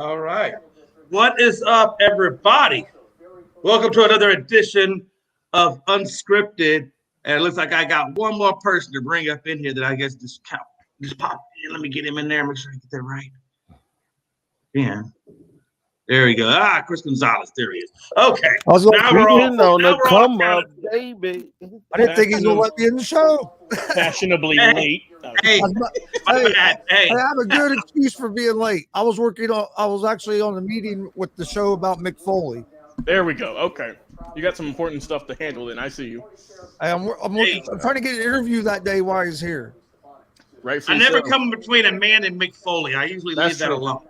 All right. What is up, everybody? Welcome to another edition of Unscripted. And it looks like I got one more person to bring up in here that I guess just pop in. Let me get him in there. Make sure I get that right. Yeah. There we go. Chris Gonzalez. There he is. Okay. Now we're all on the come up, baby. I didn't think he's going to let me in the show. Fashionably late. Hey, I have a good excuse for being late. I was actually on a meeting with the show about Mick Foley. There we go. Okay. You got some important stuff to handle then. I see you. I'm trying to get an interview that day while he's here. Right. I never come between a man and Mick Foley. I usually leave that alone.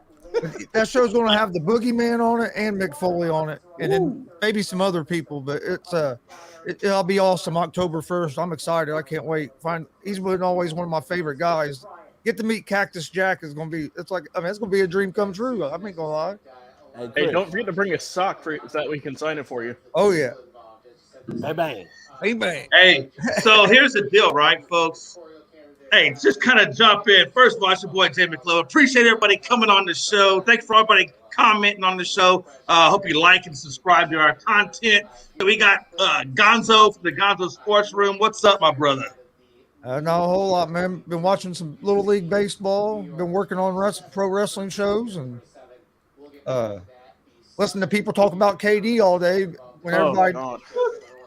That show's going to have the Boogeyman on it and Mick Foley on it, and then maybe some other people. But it'll be awesome. October 1st. I'm excited. I can't wait. He's been always one of my favorite guys. Get to meet Cactus Jack is going to be. It's going to be a dream come true. I ain't gonna lie. Hey, don't forget to bring a sock so that we can sign it for you. Oh yeah. Bang bang. Bang bang. Hey, so here's the deal, right, folks? Hey, just kind of jump in. First of all, it's your boy, Jay McClure. Appreciate everybody coming on the show. Thanks for everybody commenting on the show. Hope you like and subscribe to our content. We got Gonzo from the Gonzo Sports Room. What's up, my brother? Not a whole lot, man. Been watching some Little League Baseball. Been working on pro wrestling shows and listening to people talk about KD all day.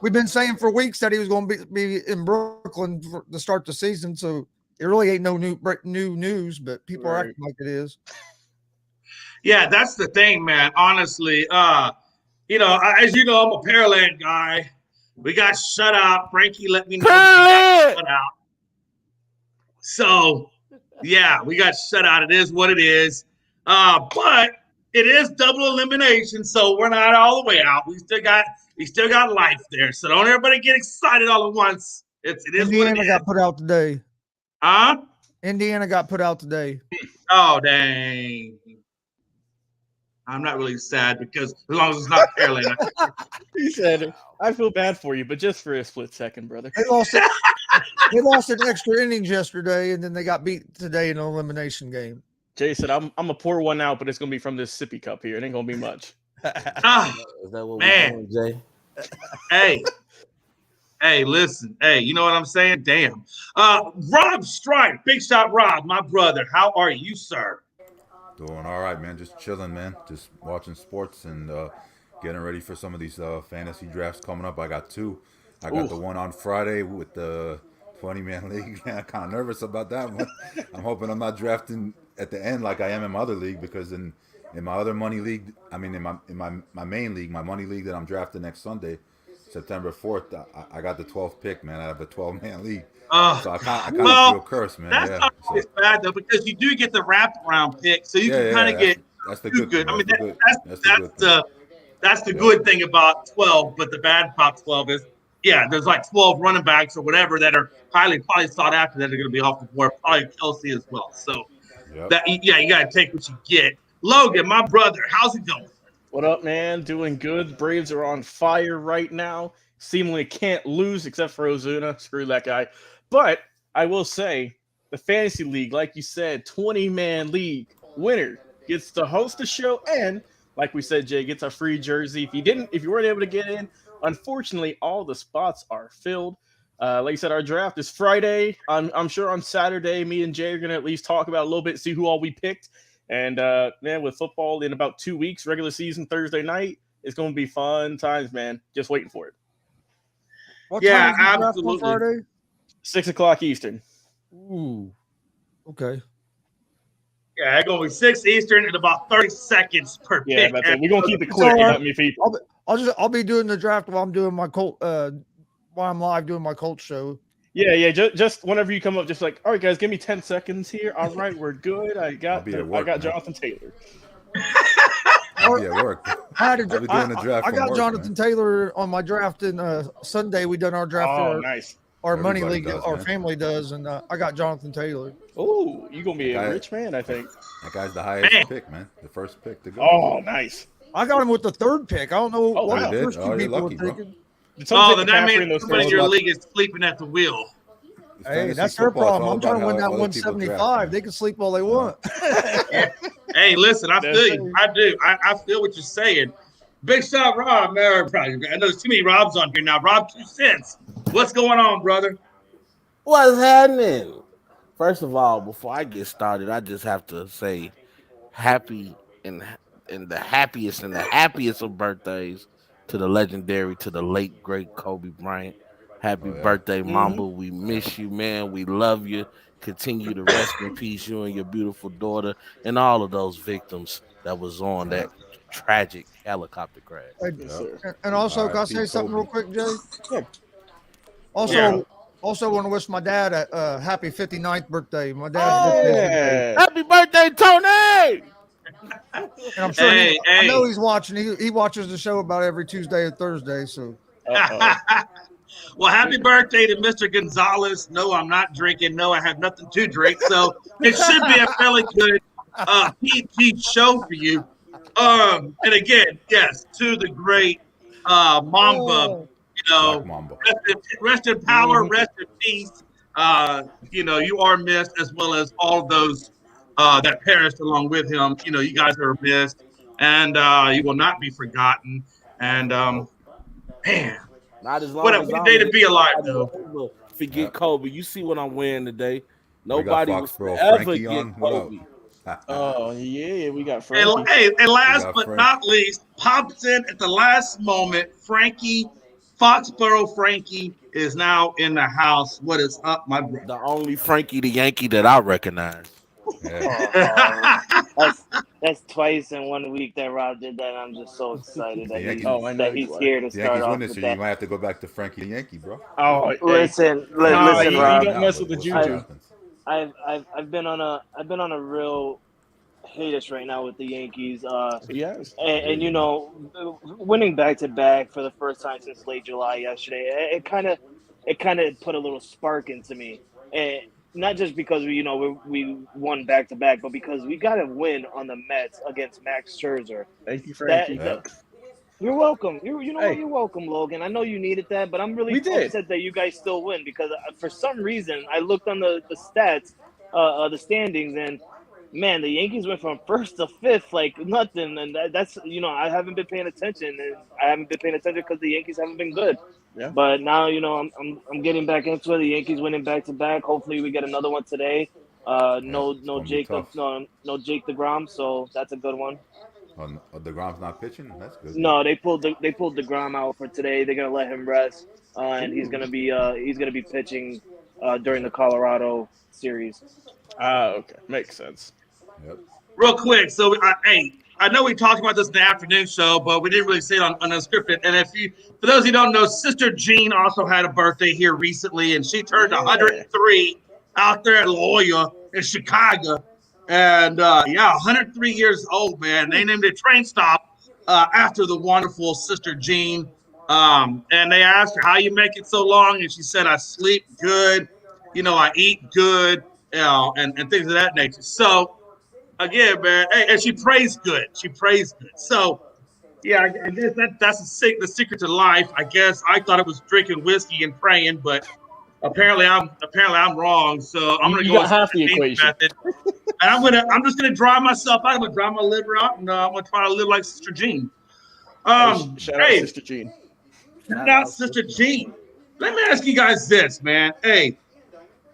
We've been saying for weeks that he was going to be in Brooklyn to start the season, so it really ain't no new news, but people are acting like it is. Yeah, that's the thing, man. Honestly, as you know, I'm a Pearland guy. We got shut out. Frankie let me know we got shut out. So, yeah, we got shut out. It is what it is. But it is double elimination, so we're not all the way out. We still got life there. So don't everybody get excited all at once. It is Indiana what it is. got put out today. Huh? Indiana got put out today. Oh, dang. I'm not really sad because as long as it's not Carolina. He said, I feel bad for you, but just for a split second, brother. They lost it. They lost in extra innings yesterday, and then they got beat today in an elimination game. Jay said, I'm going to pour one out, but it's going to be from this sippy cup here. It ain't going to be much. Is that what we're doing, Jay? Hey, listen. Hey, you know what I'm saying? Damn. Rob Stripe, Big Shot Rob, my brother. How are you, sir? Doing all right, man. Just chilling, man. Just watching sports and getting ready for some of these fantasy drafts coming up. I got two. I got the one on Friday with the 20-man league. I'm kind of nervous about that one. I'm hoping I'm not drafting at the end like I am in my other league, because in my other money league, I mean in my main league, my money league that I'm drafting next Sunday, September 4th, I got the 12th pick, man. I have a 12-man league. So I kind of feel cursed, man. That's not always bad, though, because you do get the wraparound pick, so you can kind of get that's the good. I mean, that's the good thing about 12, but the bad about 12 is, there's like 12 running backs or whatever that are probably sought after that are going to be off the board, probably Kelsey as well. So, you got to take what you get. Logan, my brother, how's it going? What up, man? Doing good. Braves are on fire right now. Seemingly can't lose except for Ozuna. Screw that guy. But I will say, the fantasy league, like you said, 20-man league winner gets to host the show, and like we said, Jay gets a free jersey. If you weren't able to get in, unfortunately, all the spots are filled. Like you said, our draft is Friday. I'm sure on Saturday, me and Jay are gonna at least talk about a little bit, see who all we picked. And man, with football in about 2 weeks, regular season Thursday night, it's gonna be fun times, man. Just waiting for it. What time is the draft absolutely. on Friday? 6 o'clock Eastern. Ooh. Okay. Yeah, it's going to be 6 Eastern in about 30 seconds per pick. That's it. We're going to keep it quick. Right. Me people. I'll be doing the draft while I'm doing my Colt while I'm live doing my Colt show. Yeah. Just whenever you come up, just like, all right, guys, give me 10 seconds here. All right, we're good. I got Jonathan Taylor. I'll be at work. I got Jonathan Taylor on my draft in Sunday. We done our draft. Oh, nice. Our money league, our family does, and I got Jonathan Taylor. Oh, you're going to be a rich man, I think. That guy's the highest pick, man. The first pick to go. Oh, nice. I got him with the third pick. I don't know what the first two people lucky, were taking. Then that means somebody in your league is sleeping at the wheel. Hey, that's their problem. I'm trying to win that 175. They can sleep all they want. Hey, listen, I feel you. I do. I feel what you're saying. Big shot, Rob. Man, I know there's too many Robs on here now. Rob 2 cents. What's going on, brother? What's happening? First of all, before I get started, I just have to say happy and the happiest of birthdays to the legendary, to the late great Kobe Bryant. Happy birthday, Mamba. We miss you, man. We love you. Continue to rest in peace, you and your beautiful daughter, and all of those victims that was on that tragic helicopter crash. And also, can I say something real quick, Jay? Yeah. Also want to wish my dad a happy 59th birthday. My dad's birthday. Happy birthday, Tony! And I'm sure I know he's watching. He watches the show about every Tuesday and Thursday. So, well, happy birthday to Mr. Gonzalez. No, I'm not drinking. No, I have nothing to drink. So it should be a fairly good PG show for you. And again, yes, to the great Mamba. You know, Mamba. Rest in power, rest in peace. You know, you are missed, as well as all those that perished along with him. You know, you guys are missed, and you will not be forgotten. And man, not as long what as a day to be alive, though. Forget Kobe. You see what I'm wearing today. Nobody will ever get Kobe. Oh yeah, we got Frankie. And last but not least, pops in at the last moment. Frankie, Foxborough Frankie is now in the house. What is up, my brother? The only Frankie the Yankee that I recognize. Yeah. That's twice in 1 week that Rob did that. And I'm just so excited that he's here to start off with that. You might have to go back to Frankie the Yankee, bro. Oh, listen, Rob. You don't mess with the juju. I've been on a real hiatus right now with the Yankees. Yes. And you know, winning back to back for the first time since late July yesterday, it kind of put a little spark into me. And not just because we won back to back, but because we got to win on the Mets against Max Scherzer. Thank you, Frankie. You're welcome. You're welcome, Logan. I know you needed that, but I'm really upset that you guys still win because for some reason I looked on the stats, the standings, and man, the Yankees went from first to fifth like nothing, and that's I haven't been paying attention, and I haven't been paying attention because the Yankees haven't been good. Yeah. But now I'm getting back into it. The Yankees winning back to back. Hopefully we get another one today. No Jake DeGrom, so that's a good one. DeGrom's not pitching. That's good. No, they pulled DeGrom out for today. They're gonna let him rest, and he's gonna be pitching during the Colorado series. Okay, makes sense. Yep. Real quick, so I know we talked about this in the afternoon show, but we didn't really say it on Unscripted. And for those who don't know, Sister Jean also had a birthday here recently, and she turned 103 out there at La Jolla in Chicago. And 103 years old, man. They named a train stop after the wonderful Sister Jean. And they asked her, how you make it so long? And she said, I sleep good, I eat good, and things of that nature. So, again, man, and she prays good. So, yeah, I guess that's the secret to life. I guess I thought it was drinking whiskey and praying, but apparently I'm wrong. So I'm gonna go with half the equation method, and I'm just gonna dry myself out. I'm gonna dry my liver out, and I'm gonna try to live like Sister Jean. Shout out Sister Jean. Shout out Sister Jean. Let me ask you guys this, man. Hey,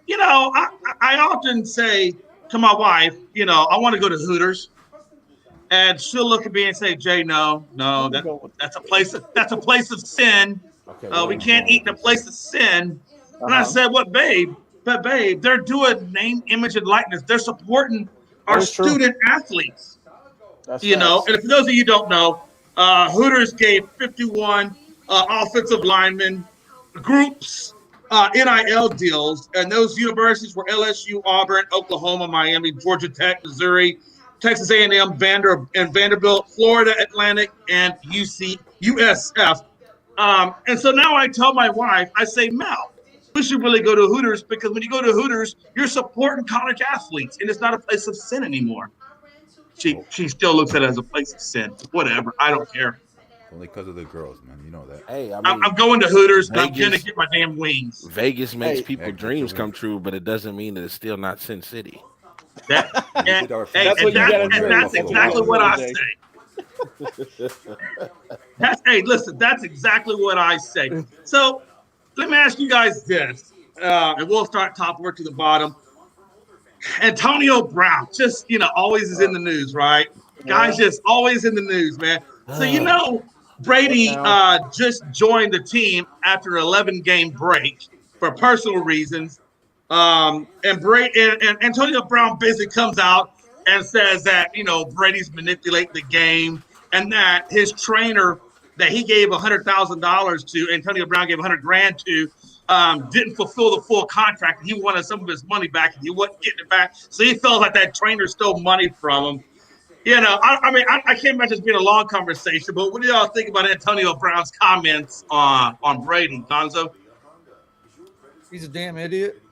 I often say to my wife, I want to go to Hooters, and she'll look at me and say, "Jay, no, that's a place of sin. Okay, we can't eat in a place of sin." And I said, "What, babe? But babe, they're doing name, image, and likeness. They're supporting our student athletes. That's And for those of you who don't know, Hooters gave 51 offensive linemen groups NIL deals, and those universities were LSU, Auburn, Oklahoma, Miami, Georgia Tech, Missouri, Texas A&M, Vanderbilt, Florida Atlantic, and USF. And so now I tell my wife, I say, Mel, we should really go to Hooters, because when you go to Hooters, you're supporting college athletes, and it's not a place of sin anymore. She still looks at it as a place of sin. Whatever, I don't care. Only because of the girls, man. You know that. Hey, I'm going to Hooters. Vegas, I'm going to get my damn wings. Vegas makes people's dreams come true, but it doesn't mean that it's still not Sin City. That, We did our hey, That's what you gotta do. and that's exactly what I Jay. say. Hey, listen, that's exactly what I say. So let me ask you guys this, and we'll start top work to the bottom. Antonio Brown, just always is in the news, right? Guys, just always in the news, man. So Brady just joined the team after an 11-game break for personal reasons. And Antonio Brown basically comes out and says that Brady's manipulating the game, and that his trainer that he gave $100,000 to, Antonio Brown gave $100,000 to, didn't fulfill the full contract. He wanted some of his money back, and he wasn't getting it back. So he felt like that trainer stole money from him. I can't imagine this being a long conversation, but what do y'all think about Antonio Brown's comments on Brady, Gonzo? He's a damn idiot.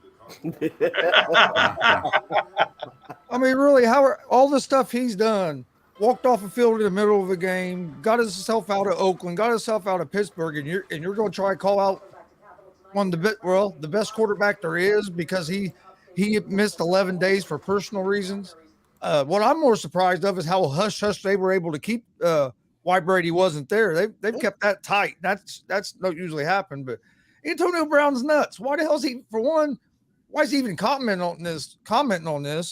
I mean, really, all the stuff he's done, walked off a field in the middle of a game, got himself out of Oakland, got himself out of Pittsburgh, and you're going to try to call out the best quarterback there is because he missed 11 days for personal reasons. What I'm more surprised of is how hush they were able to keep why Brady wasn't there. They've kept that tight. That's not usually happen. But Antonio Brown's nuts. Why the hell is he? For one, why is he even commenting on this?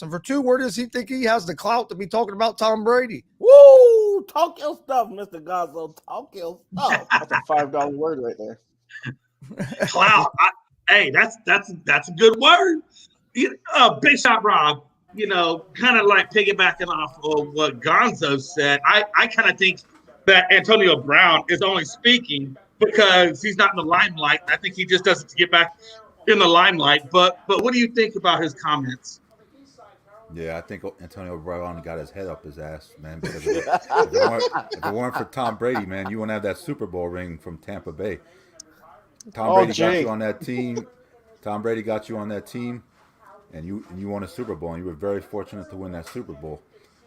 And for two, where does he think he has the clout to be talking about Tom Brady? Woo! Talk your stuff, Mr. Gonzalez. Talk your stuff. That's a $5 word right there. Clout. Hey, that's a good word. Big Shot Rob, kind of like piggybacking off of what Gonzo said. I kind of think that Antonio Brown is only speaking because he's not in the limelight. I think he just doesn't get back in the limelight. But what do you think about his comments? Yeah, I think Antonio Brown got his head up his ass, man. Because if it weren't for Tom Brady, man, you wouldn't have that Super Bowl ring from Tampa Bay. Tom Brady got you on that team. Tom Brady got you on that team, and you won a Super Bowl, and you were very fortunate to win that Super Bowl.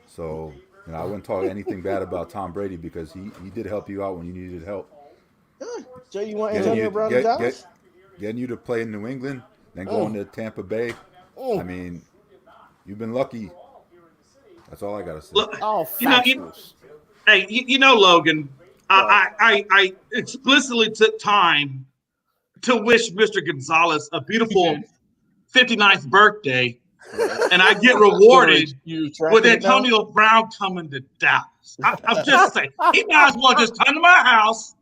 So, I wouldn't talk anything bad about Tom Brady because he did help you out when you needed help. Jay, you want Antonio Brown in Dallas? Getting you to play in New England, then going to Tampa Bay. I mean, you've been lucky. That's all I gotta say. Look, Logan, I explicitly took time to wish Mr. Gonzalez a beautiful 59th birthday, and I get rewarded with Antonio Brown coming to Dallas. I'm just saying, he might as well just come to my house,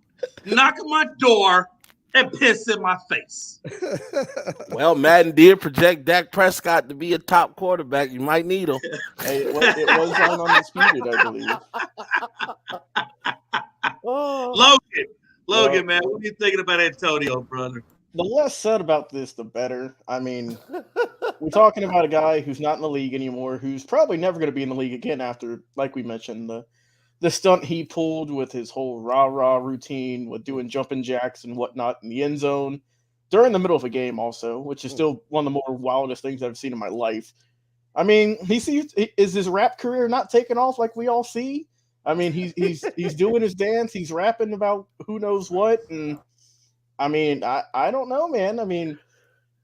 knock on my door, and piss in my face. Well, Madden did project Dak Prescott to be a top quarterback. You might need him. Hey, it was on Undisputed, I believe. Logan, man, what are you thinking about Antonio, brother? The less said about this, the better. I mean, we're talking about a guy who's not in the league anymore, who's probably never going to be in the league again after, like we mentioned, the stunt he pulled with his whole rah-rah routine with doing jumping jacks and whatnot in the end zone during the middle of a game also, which is still one of the more wildest things I've seen in my life. I mean, is his rap career not taking off like we all see? I mean, he's doing his dance. He's rapping about who knows what. And I mean, I don't know, man. I mean,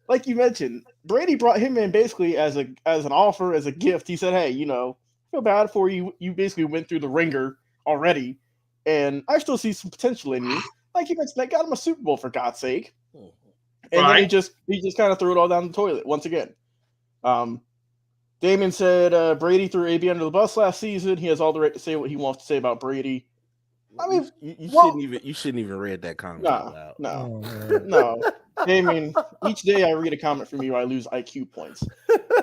like you mentioned, Brady brought him in basically as an offer, as a gift. He said, hey, feel bad for you. You basically went through the ringer already, and I still see some potential in you. Like you mentioned, they got him a Super Bowl for God's sake, and then he just kind of threw it all down the toilet once again. Damon said Brady threw AB under the bus last season. He has all the right to say what he wants to say about Brady. I mean, you shouldn't even read that comment out loud. No. Damien, each day I read a comment from you, I lose IQ points.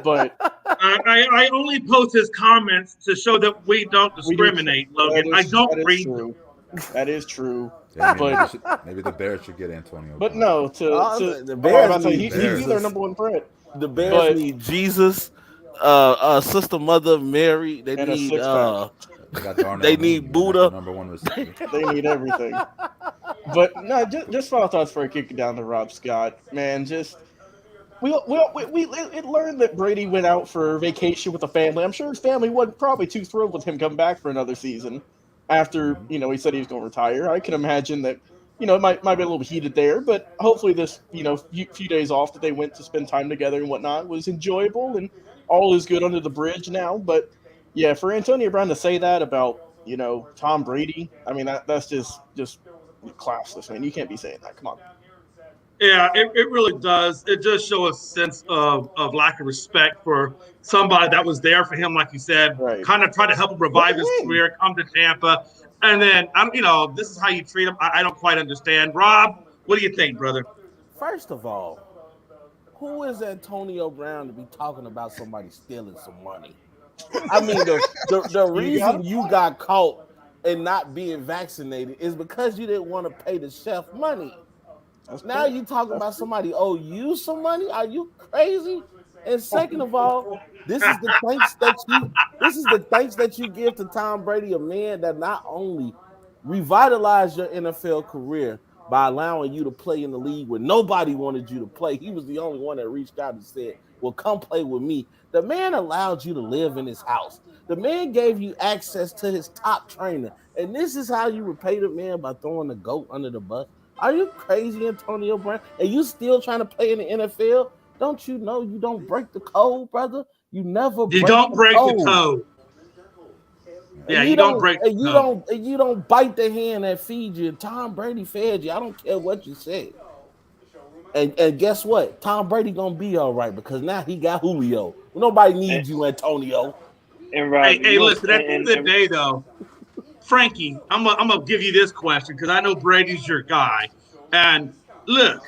But I only post his comments to show that we don't discriminate, Logan. I don't read them. That is true. Yeah, maybe the Bears should get Antonio. But no, the Bears he's their number one threat. The Bears need Jesus, Sister Mother Mary. They need they need Buddha. Number one receiver. They need everything. But no, just final thoughts for a kick it down to Rob Scott. Man, we learned that Brady went out for vacation with the family. I'm sure his family wasn't probably too thrilled with him coming back for another season after, he said he was going to retire. I can imagine that, it might be a little heated there, but hopefully this, few days off that they went to spend time together and whatnot was enjoyable. And all is good under the bridge now. But yeah, for Antonio Brown to say that about Tom Brady, I mean that's just classless, man. You can't be saying that. Come on. Yeah, it really does. It does show a sense of lack of respect for somebody that was there for him, like you said, Right. kind of try to help him revive his career, come to Tampa. And then, this is how you treat him. I don't quite understand. Rob, what do you think, brother? First of all, who is Antonio Brown to be talking about somebody stealing some money? I mean, the reason you got caught and not being vaccinated is because you didn't want to pay the chef money. Now you talking about somebody owe you some money? Are you crazy? And second of all, this is the thanks that you give to Tom Brady, a man that not only revitalized your NFL career by allowing you to play in the league where nobody wanted you to play. He was the only one that reached out and said, well, come play with me. The man allowed you to live in his house. The man gave you access to his top trainer. And this is how you repay the man by throwing the GOAT under the bus. Are you crazy, Antonio Brown? And you still trying to play in the NFL? Don't you know you don't break the code, brother? You never break the code. Yeah, you don't break the code. You don't bite the hand that feeds you. Tom Brady fed you. I don't care what you said. And guess what? Tom Brady gonna be all right because now he got Julio. Nobody needs you, Antonio. And Rob, hey, listen. At the end of the day, though, Frankie, I'm gonna give you this question because I know Brady's your guy. And look,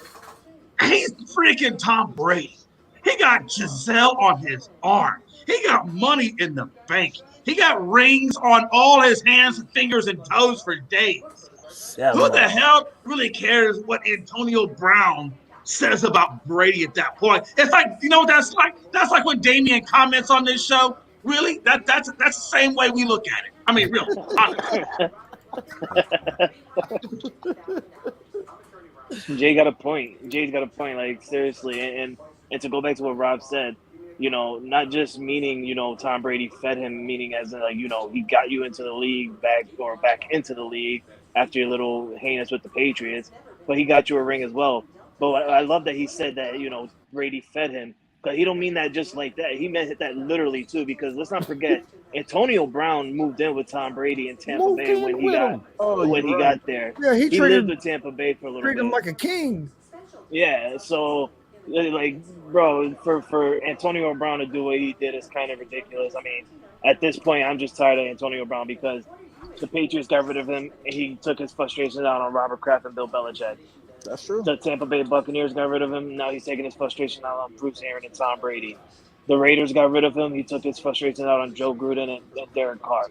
he's freaking Tom Brady. He got Giselle on his arm. He got money in the bank. He got rings on all his hands, fingers, and toes for days. Who the hell really cares what Antonio Brown says about Brady at that point? It's like, you know what that's like? That's like when Damian comments on this show. Really? That's the same way we look at it. I mean, really, honestly. Jay's got a point. Like, seriously. And to go back to what Rob said, not just meaning, Tom Brady fed him, meaning as in, like, he got you into the league back into the league after your little heinous with the Patriots, but he got you a ring as well. But I love that he said that, Brady fed him. But he don't mean that just like that. He meant that literally too, because let's not forget, Antonio Brown moved in with Tom Brady in Tampa Bay when he got there. Yeah, he lived with Tampa Bay for a little bit. Treated him like a king. Yeah, so like, bro, for Antonio Brown to do what he did is kind of ridiculous. I mean, at this point, I'm just tired of Antonio Brown because the Patriots got rid of him and he took his frustration out on Robert Kraft and Bill Belichick. That's true. The Tampa Bay Buccaneers got rid of him. Now he's taking his frustration out on Bruce Aaron and Tom Brady. The Raiders got rid of him. He took his frustration out on Joe Gruden and Derek Carr.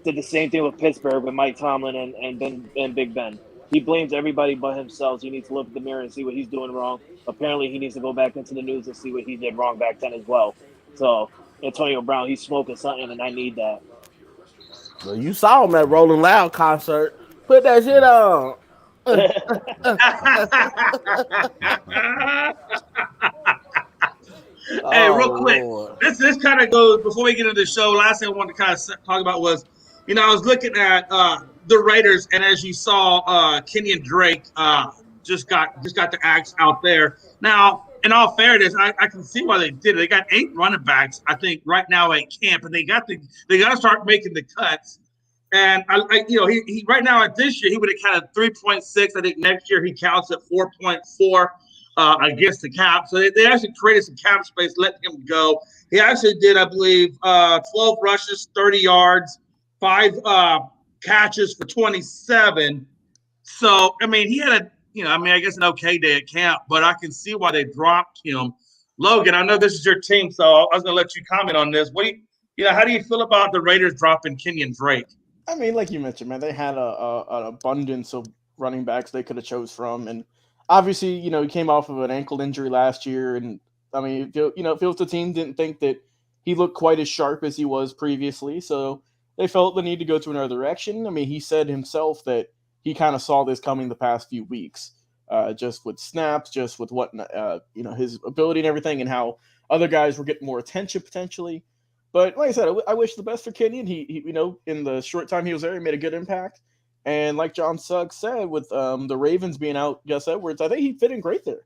Did the same thing with Pittsburgh with Mike Tomlin and Big Ben. He blames everybody but himself. He needs to look at the mirror and see what he's doing wrong. Apparently, he needs to go back into the news and see what he did wrong back then as well. So, Antonio Brown, he's smoking something, and I need that. Well, you saw him at Rolling Loud concert. Put that shit on. Hey, real quick, this kind of goes before we get into the show. Last thing I wanted to kind of talk about was, I was looking at the Raiders, and as you saw, Kenyon Drake just got the axe out there. Now, in all fairness, I can see why they did it. They got 8 running backs, I think, right now at camp, and they got to start making the cuts. And he right now at this year he would have counted 3.6. I think next year he counts at 4.4 against the cap. So they actually created some cap space, let him go. He actually did, I believe, 12 rushes, 30 yards, 5 catches for 27. So I mean, he had I guess an okay day at camp, but I can see why they dropped him. Logan, I know this is your team, so I was going to let you comment on this. What how do you feel about the Raiders dropping Kenyon Drake? I mean, like you mentioned, man, they had an abundance of running backs they could have chose from, and obviously, he came off of an ankle injury last year, and I mean, it feels the team didn't think that he looked quite as sharp as he was previously, so they felt the need to go to another direction. I mean, he said himself that he kind of saw this coming the past few weeks, just with snaps, just with what his ability and everything, and how other guys were getting more attention potentially. But like I said, I wish the best for Kenyon. He in the short time he was there, he made a good impact. And like John Suggs said, with the Ravens being out, Gus Edwards, I think he fit in great there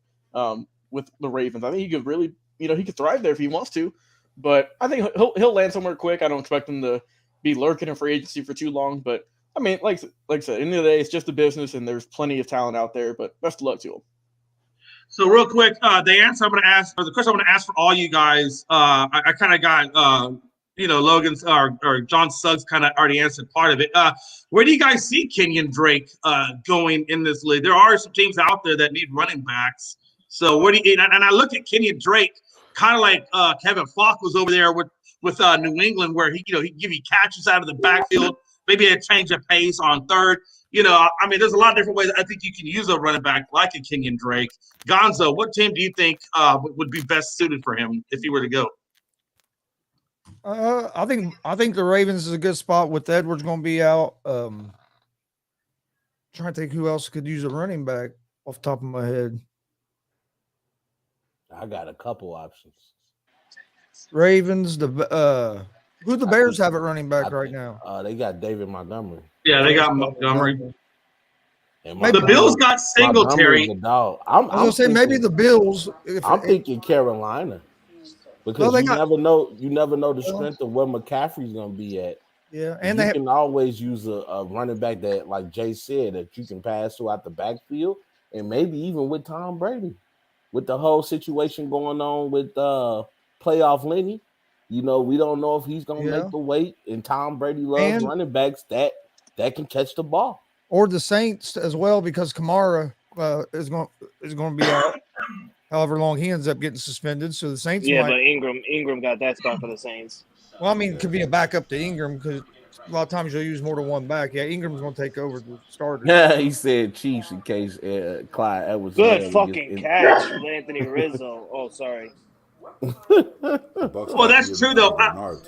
with the Ravens. I think he could really, he could thrive there if he wants to. But I think he'll land somewhere quick. I don't expect him to be lurking in free agency for too long. But I mean, like I said, at the end of the day, it's just a business, and there's plenty of talent out there. But best of luck to him. So real quick, the answer I'm going to ask, or the question I'm going to ask for all you guys, I kind of got, Logan's or John Suggs kind of already answered part of it. Where do you guys see Kenyon Drake going in this league? There are some teams out there that need running backs. So where do you? And I look at Kenyon Drake kind of like Kevin Falk was over there with New England, where he give you catches out of the backfield, maybe a change of pace on third. There's a lot of different ways I think you can use a running back like a Kenyon Drake. Gonzo, what team do you think would be best suited for him if he were to go? I think the Ravens is a good spot with Edwards going to be out. Trying to think who else could use a running back off the top of my head. I got a couple options. Ravens, who the Bears have at running back right now? They got David Montgomery. Yeah, they got Montgomery. Maybe the Bills got Singletary. I was gonna say maybe the Bills. I'm thinking Carolina because never know. You never know the strength of where McCaffrey's gonna be at. Yeah, and you can always use a running back that, like Jay said, that you can pass throughout the backfield, and maybe even with Tom Brady, with the whole situation going on with playoff Lenny. We don't know if he's gonna make the weight, and Tom Brady loves running backs that can catch the ball. Or the Saints as well, because Kamara is going to be out however long he ends up getting suspended. So the Saints but Ingram got that spot for the Saints. Well, I mean, it could be a backup to Ingram because a lot of times you'll use more than one back. Yeah, Ingram's going to take over the starter. Yeah, he said Chiefs in case Clyde Edwards. Good fucking catch, Anthony Rizzo. Oh, sorry. Well, that's true though.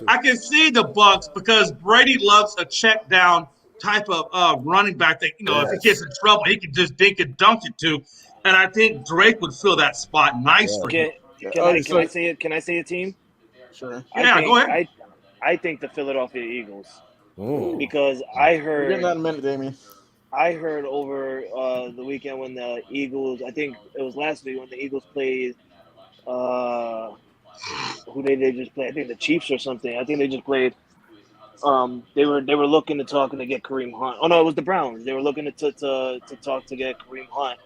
I can see the Bucks because Brady loves a check down type of running back that if he gets in trouble, he can just dink and dunk it to. And I think Drake would fill that spot nicely. Can I say a team? Sure. Go ahead. I think the Philadelphia Eagles. Because I heard. We're getting that in a minute, Damien. I heard over the weekend when the Eagles, I think it was last week when the Eagles played. Who they just played? I think the Chiefs or something. I think they just played. They were looking to talk and to get Kareem Hunt. Oh no, it was the Browns. They were looking to talk to get Kareem Hunt,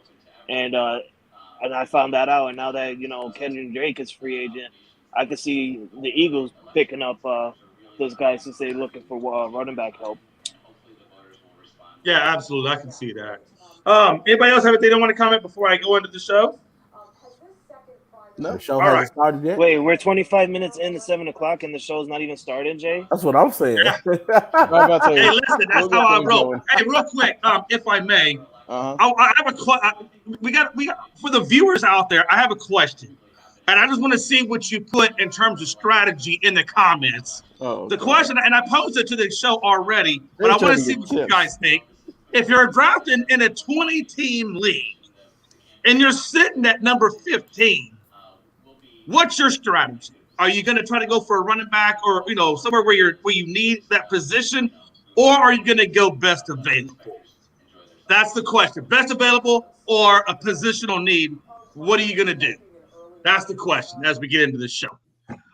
and I found that out. And now that Kenyon Drake is free agent, I could see the Eagles picking up those guys since they're looking for running back help. Yeah, absolutely. I can see that. Anybody else have anything they want to comment before I go into the show? No, the show hasn't started yet. Wait, we're 25 minutes in to 7 o'clock, and the show's not even started, Jay. That's what I'm saying. Hey, listen, that's how I roll. Hey, real quick, if I may, I have we got for the viewers out there. I have a question, and I just want to see what you put in terms of strategy in the comments. The question, and I posed it to the show already, but I want to see what you guys think. If you're drafting in a 20-team league and you're sitting at number 15. What's your strategy? Are you going to try to go for a running back or somewhere where you need that position, or are you going to go best available? That's the question. Best available or a positional need? What are you going to do? That's the question as we get into the show.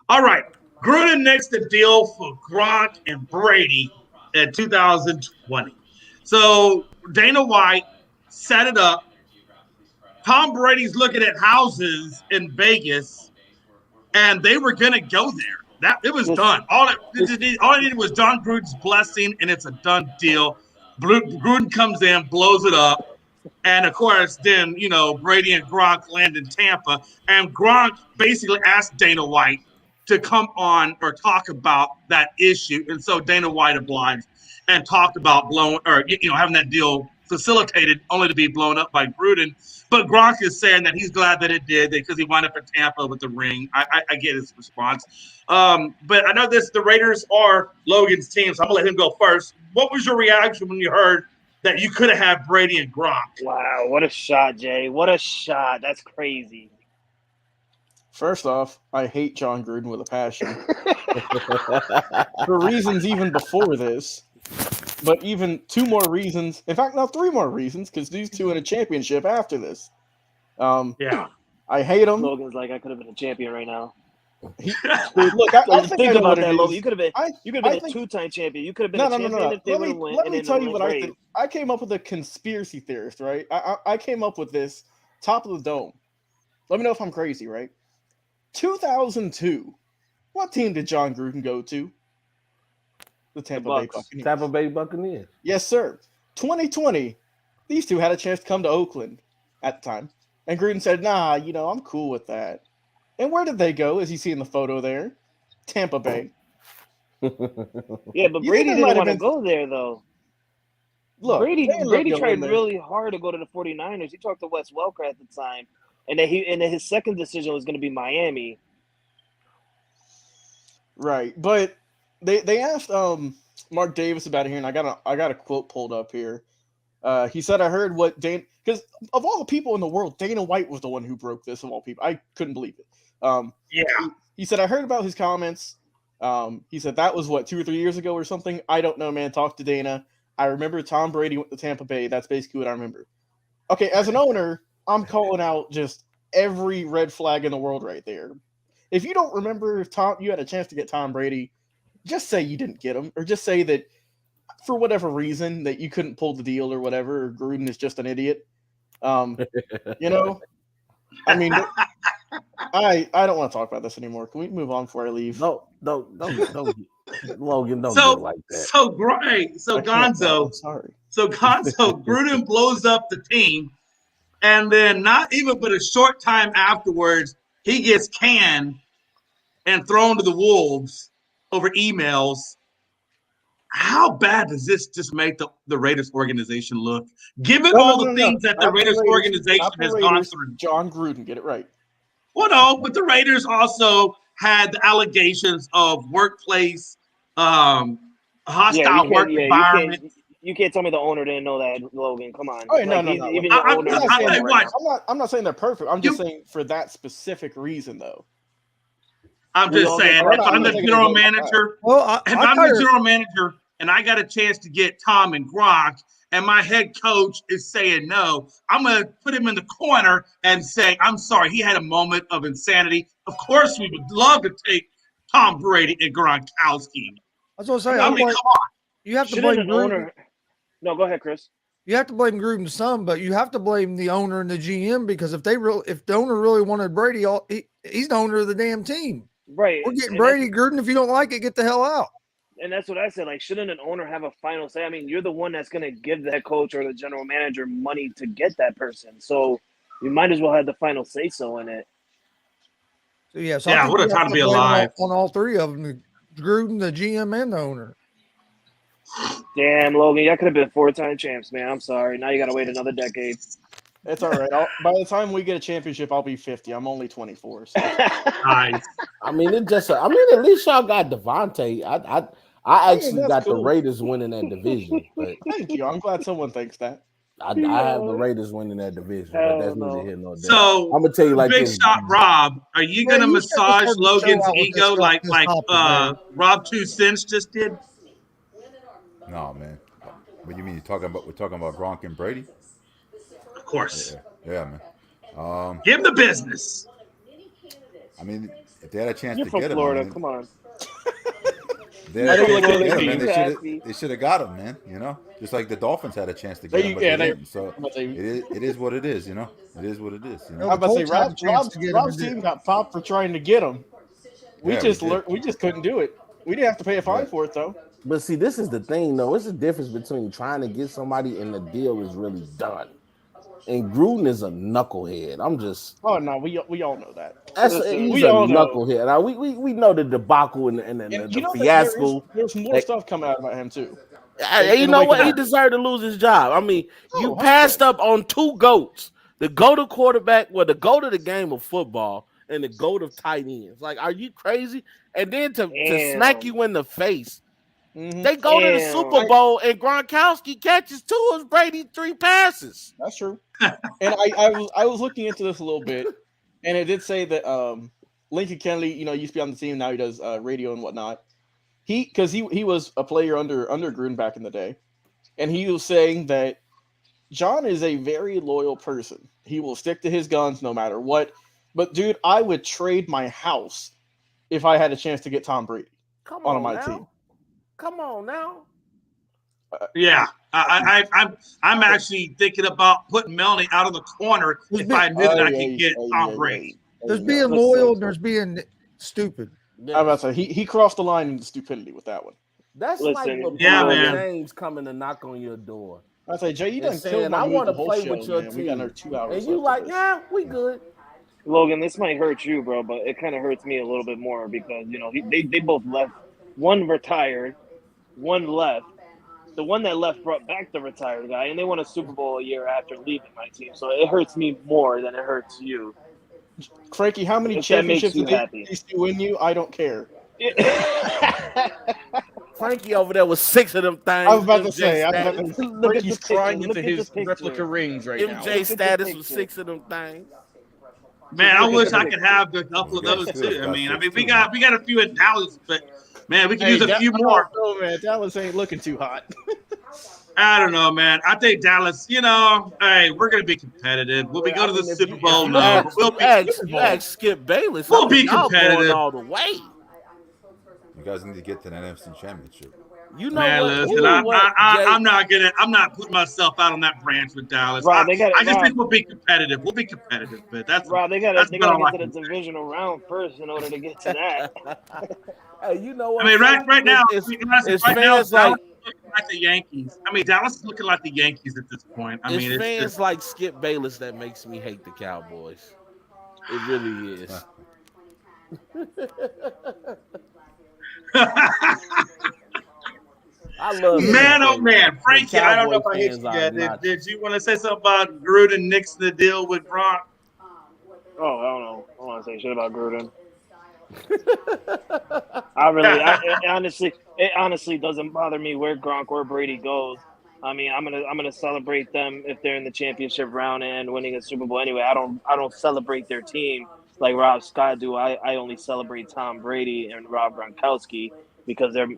All right, Gruden makes the deal for Gronk and Brady in 2020. So Dana White set it up. Tom Brady's looking at houses in Vegas. And they were going to go there. It was done. All it needed was John Gruden's blessing, and it's a done deal. Gruden comes in, blows it up. And, of course, then, Brady and Gronk land in Tampa. And Gronk basically asked Dana White to come on or talk about that issue. And so Dana White obliged and talked about having that deal facilitated only to be blown up by Gruden. But Gronk is saying that he's glad that it did because he wound up in Tampa with the ring. I get his response. But I know the Raiders are Logan's team, so I'm going to let him go first. What was your reaction when you heard that you could have had Brady and Gronk? Wow, what a shot, Jay. What a shot. That's crazy. First off, I hate John Gruden with a passion. For reasons even before this. But even 2 more reasons. In fact, now 3 more reasons, because these 2 in a championship after this. I hate him. Logan's like, I could have been a champion right now. Look, I think about that, Logan. You could have been a 2-time champion. You could have been a champion if they would have won. Let me tell you what I think. I came up with a conspiracy theorist, right? I came up with this top of the dome. Let me know if I'm crazy, right? 2002. What team did John Gruden go to? The Tampa Bay Buccaneers. Tampa Bay Buccaneers. Yes, sir. 2020. These two had a chance to come to Oakland at the time. And Gruden said, nah, I'm cool with that. And where did they go, as you see in the photo there? Tampa Bay. Yeah, but Brady didn't want to go there, though. Look, Brady tried really hard to go to the 49ers. He talked to Wes Welker at the time. And then his second decision was going to be Miami. Right. But they asked Mark Davis about it here, and I got a quote pulled up here. He said, I heard what Dana, because of all the people in the world, Dana White was the one who broke this of all people. I couldn't believe it. He said, I heard about his comments. He said that was 2 or 3 years ago or something. I don't know, man. Talk to Dana. I remember Tom Brady went to Tampa Bay. That's basically what I remember. Okay, as an owner, I'm calling out just every red flag in the world right there. If you don't remember if you had a chance to get Tom Brady, just say you didn't get him, or just say that for whatever reason that you couldn't pull the deal or whatever, or Gruden is just an idiot. I mean, I don't want to talk about this anymore. Can we move on before I leave? No, don't Logan, don't so, do it like that. So great. So Gonzo. Sorry. So Gonzo, Gruden blows up the team, and then not even but a short time afterwards, he gets canned and thrown to the wolves over emails. How bad does this just make the Raiders organization look? Given all the things that the Raiders organization has gone through. John Gruden, get it right. Well, no, but the Raiders also had the allegations of workplace, hostile work environment. You can't tell me the owner didn't know that, Logan. Come on. Oh, no. Even I'm not saying they're perfect. I'm just saying for that specific reason, though. I'm just saying, if I'm the general manager, and I got a chance to get Tom and Gronk, and my head coach is saying no, I'm going to put him in the corner and say, I'm sorry, he had a moment of insanity. Of course, we would love to take Tom Brady and Gronkowski. I was going to say, come on. You have to blame the owner. No, go ahead, Chris. You have to blame Gruden some, but you have to blame the owner and the GM, because if the owner really wanted Brady, he's the owner of the damn team. Right. We're getting Brady. Gruden, if you don't like it, get the hell out. And that's what I said. Like, shouldn't an owner have a final say? I mean, you're the one that's going to give that coach or the general manager money to get that person. So you might as well have the final say so in it. So what a time to be alive. On all three of them, the Gruden, the GM, and the owner. Damn, Logan, y'all could have been 4-time champs, man. I'm sorry. Now you got to wait another decade. It's all right. By the time we get a championship, I'll be 50. I'm only 24. So. Nice. I mean, at least y'all got Devontae. I actually got the Raiders winning that division. But thank you. I'm glad someone thinks that. I have the Raiders winning that division, but that's neither here nor there. So I'm gonna tell you like Big this. Shot Rob, are you gonna massage Logan's ego like Rob 2 Cents just did? No, man. What do you mean? We're talking about Gronk and Brady? Of course. Yeah, man. Give the business. I mean, if they had a chance You're to from get Florida. him, Come on. They should have got him, man. Just like the Dolphins had a chance to get him, but they didn't. So it is what it is. It is what it is. I'm about to say Rob's team got popped for trying to get him. We just couldn't do it. We didn't have to pay a fine for it though. But see, this is the thing, though. It's the difference between trying to get somebody and the deal is really done. And Gruden is a knucklehead. I'm just. Oh no, we all know that. He's a knucklehead. Now, we know the debacle and the fiasco. There's more stuff coming out about him too. You know what? He deserved to lose his job. I mean, you passed up on two GOATs: the GOAT of quarterback, the GOAT of the game of football, and the GOAT of tight ends. Like, are you crazy? And then to smack you in the face. Mm-hmm. They go to the Super Bowl and Gronkowski catches 2 of Brady's 3 passes. That's true. And I was looking into this a little bit, and it did say that Lincoln Kennedy, used to be on the team. Now he does radio and whatnot. He was a player under Gruden back in the day, and he was saying that John is a very loyal person. He will stick to his guns no matter what. But dude, I would trade my house if I had a chance to get Tom Brady on my team. Come on now. Yeah, I'm actually thinking about putting Melanie out of the corner if I knew that I could get Tom Brady. There's being loyal and there's being stupid. Yes. I'm about to say he crossed the line into stupidity with that one. That's like LeBron James coming to knock on your door. I say, Jay, you done killed my mood the whole show, with your team. We got another 2 hours. And you like, yeah, we good. Logan, this might hurt you, bro, but it kind of hurts me a little bit more because they both left. One retired, one left. The one that left brought back the retired guy, and they won a Super Bowl a year after leaving my team. So it hurts me more than it hurts you. Frankie, how many championships did they win you? I don't care. Frankie over there with 6 of them things. I was about to say, Frankie's crying into his replica rings right now. MJ status with 6 of them things. Man, I wish I could have a couple of those too. I mean, we got a few in Dallas, but man, we can use a few more. Oh man, Dallas ain't looking too hot. I don't know, man. I think Dallas, hey, we're gonna be competitive. Will we go to the Super Bowl? No, but we'll be Skip Bayless. We'll be competitive all the way. You guys need to get to the NFC Championship. You know man, what? Listen, I'm not putting myself out on that branch with Dallas. Rob, I just think we'll be competitive. We'll be competitive, but that's Rob. They gotta get to the divisional round first in order to get to that. Hey, you know what? I mean, right now, it's Dallas looking like the Yankees. I mean, Dallas is looking like the Yankees at this point. I mean, it's fans like Skip Bayless that makes me hate the Cowboys. It really is. I love man, oh man, Frankie. I don't know if I hit you yet. Did you want to say something about Gruden nixing the deal with Gronk? Oh, I don't know. I don't want to say shit about Gruden. It honestly doesn't bother me where Gronk or Brady goes. I mean, I'm gonna celebrate them if they're in the championship round and winning a Super Bowl. Anyway, I don't celebrate their team like Rob Scott do. I only celebrate Tom Brady and Rob Gronkowski because they're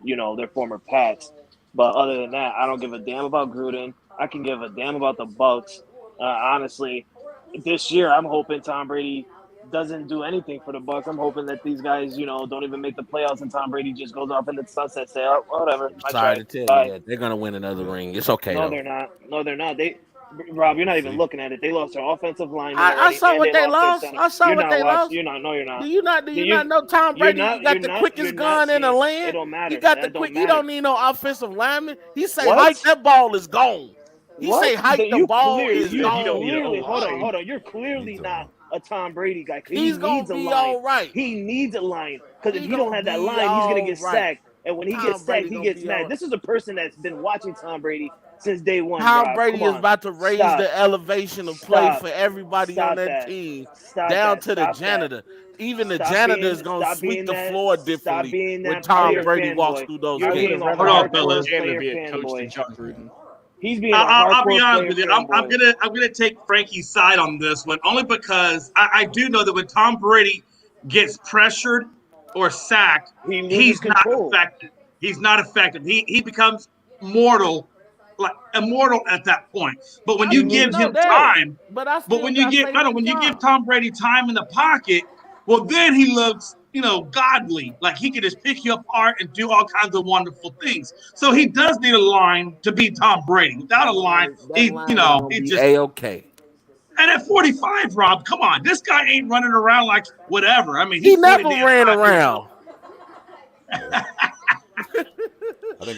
former Pats. But other than that, I don't give a damn about Gruden. I can give a damn about the Bucs. Honestly, this year I'm hoping Tom Brady doesn't do anything for the Bucs. I'm hoping that these guys, don't even make the playoffs, and Tom Brady just goes off in the sunset, say, "Oh, whatever." Sorry to tell you, they're gonna win another ring. It's okay. No, they're not. No, they're not. Rob, you're not even looking at it. They lost their offensive line. I saw what they lost. I saw what they lost. You're not. No, you're not. Do you not know Tom Brady? You got the quickest gun in the land. It don't matter. You got the quick. You don't need no offensive lineman. He say, "Hike that ball is gone." He say, "Hike the ball is gone." Hold on. You're clearly not a Tom Brady guy. He's gonna be all right. He needs a line because if you don't have that line, he's gonna get sacked. And when he gets sacked, he gets mad. This is a person that's been watching Tom Brady since day one. Tom Brady is about to raise the elevation of play for everybody on that team, down to the janitor. Even the janitor is going to sweep the floor differently when Tom Brady walks through those gates. Hold on, fellas. He's being I'll be honest with you. I'm gonna take Frankie's side on this one, only because I do know that when Tom Brady gets pressured or sacked, he's not effective. He's not effective. He becomes immortal at that point. But when you give him time, when you give Tom Brady time in the pocket, well, then he looks, godly. Like he can just pick you apart and do all kinds of wonderful things. So he does need a line to beat Tom Brady. Without a line, he's just A-okay. And at 45, Rob, come on, this guy ain't running around like whatever. I mean, he never ran around.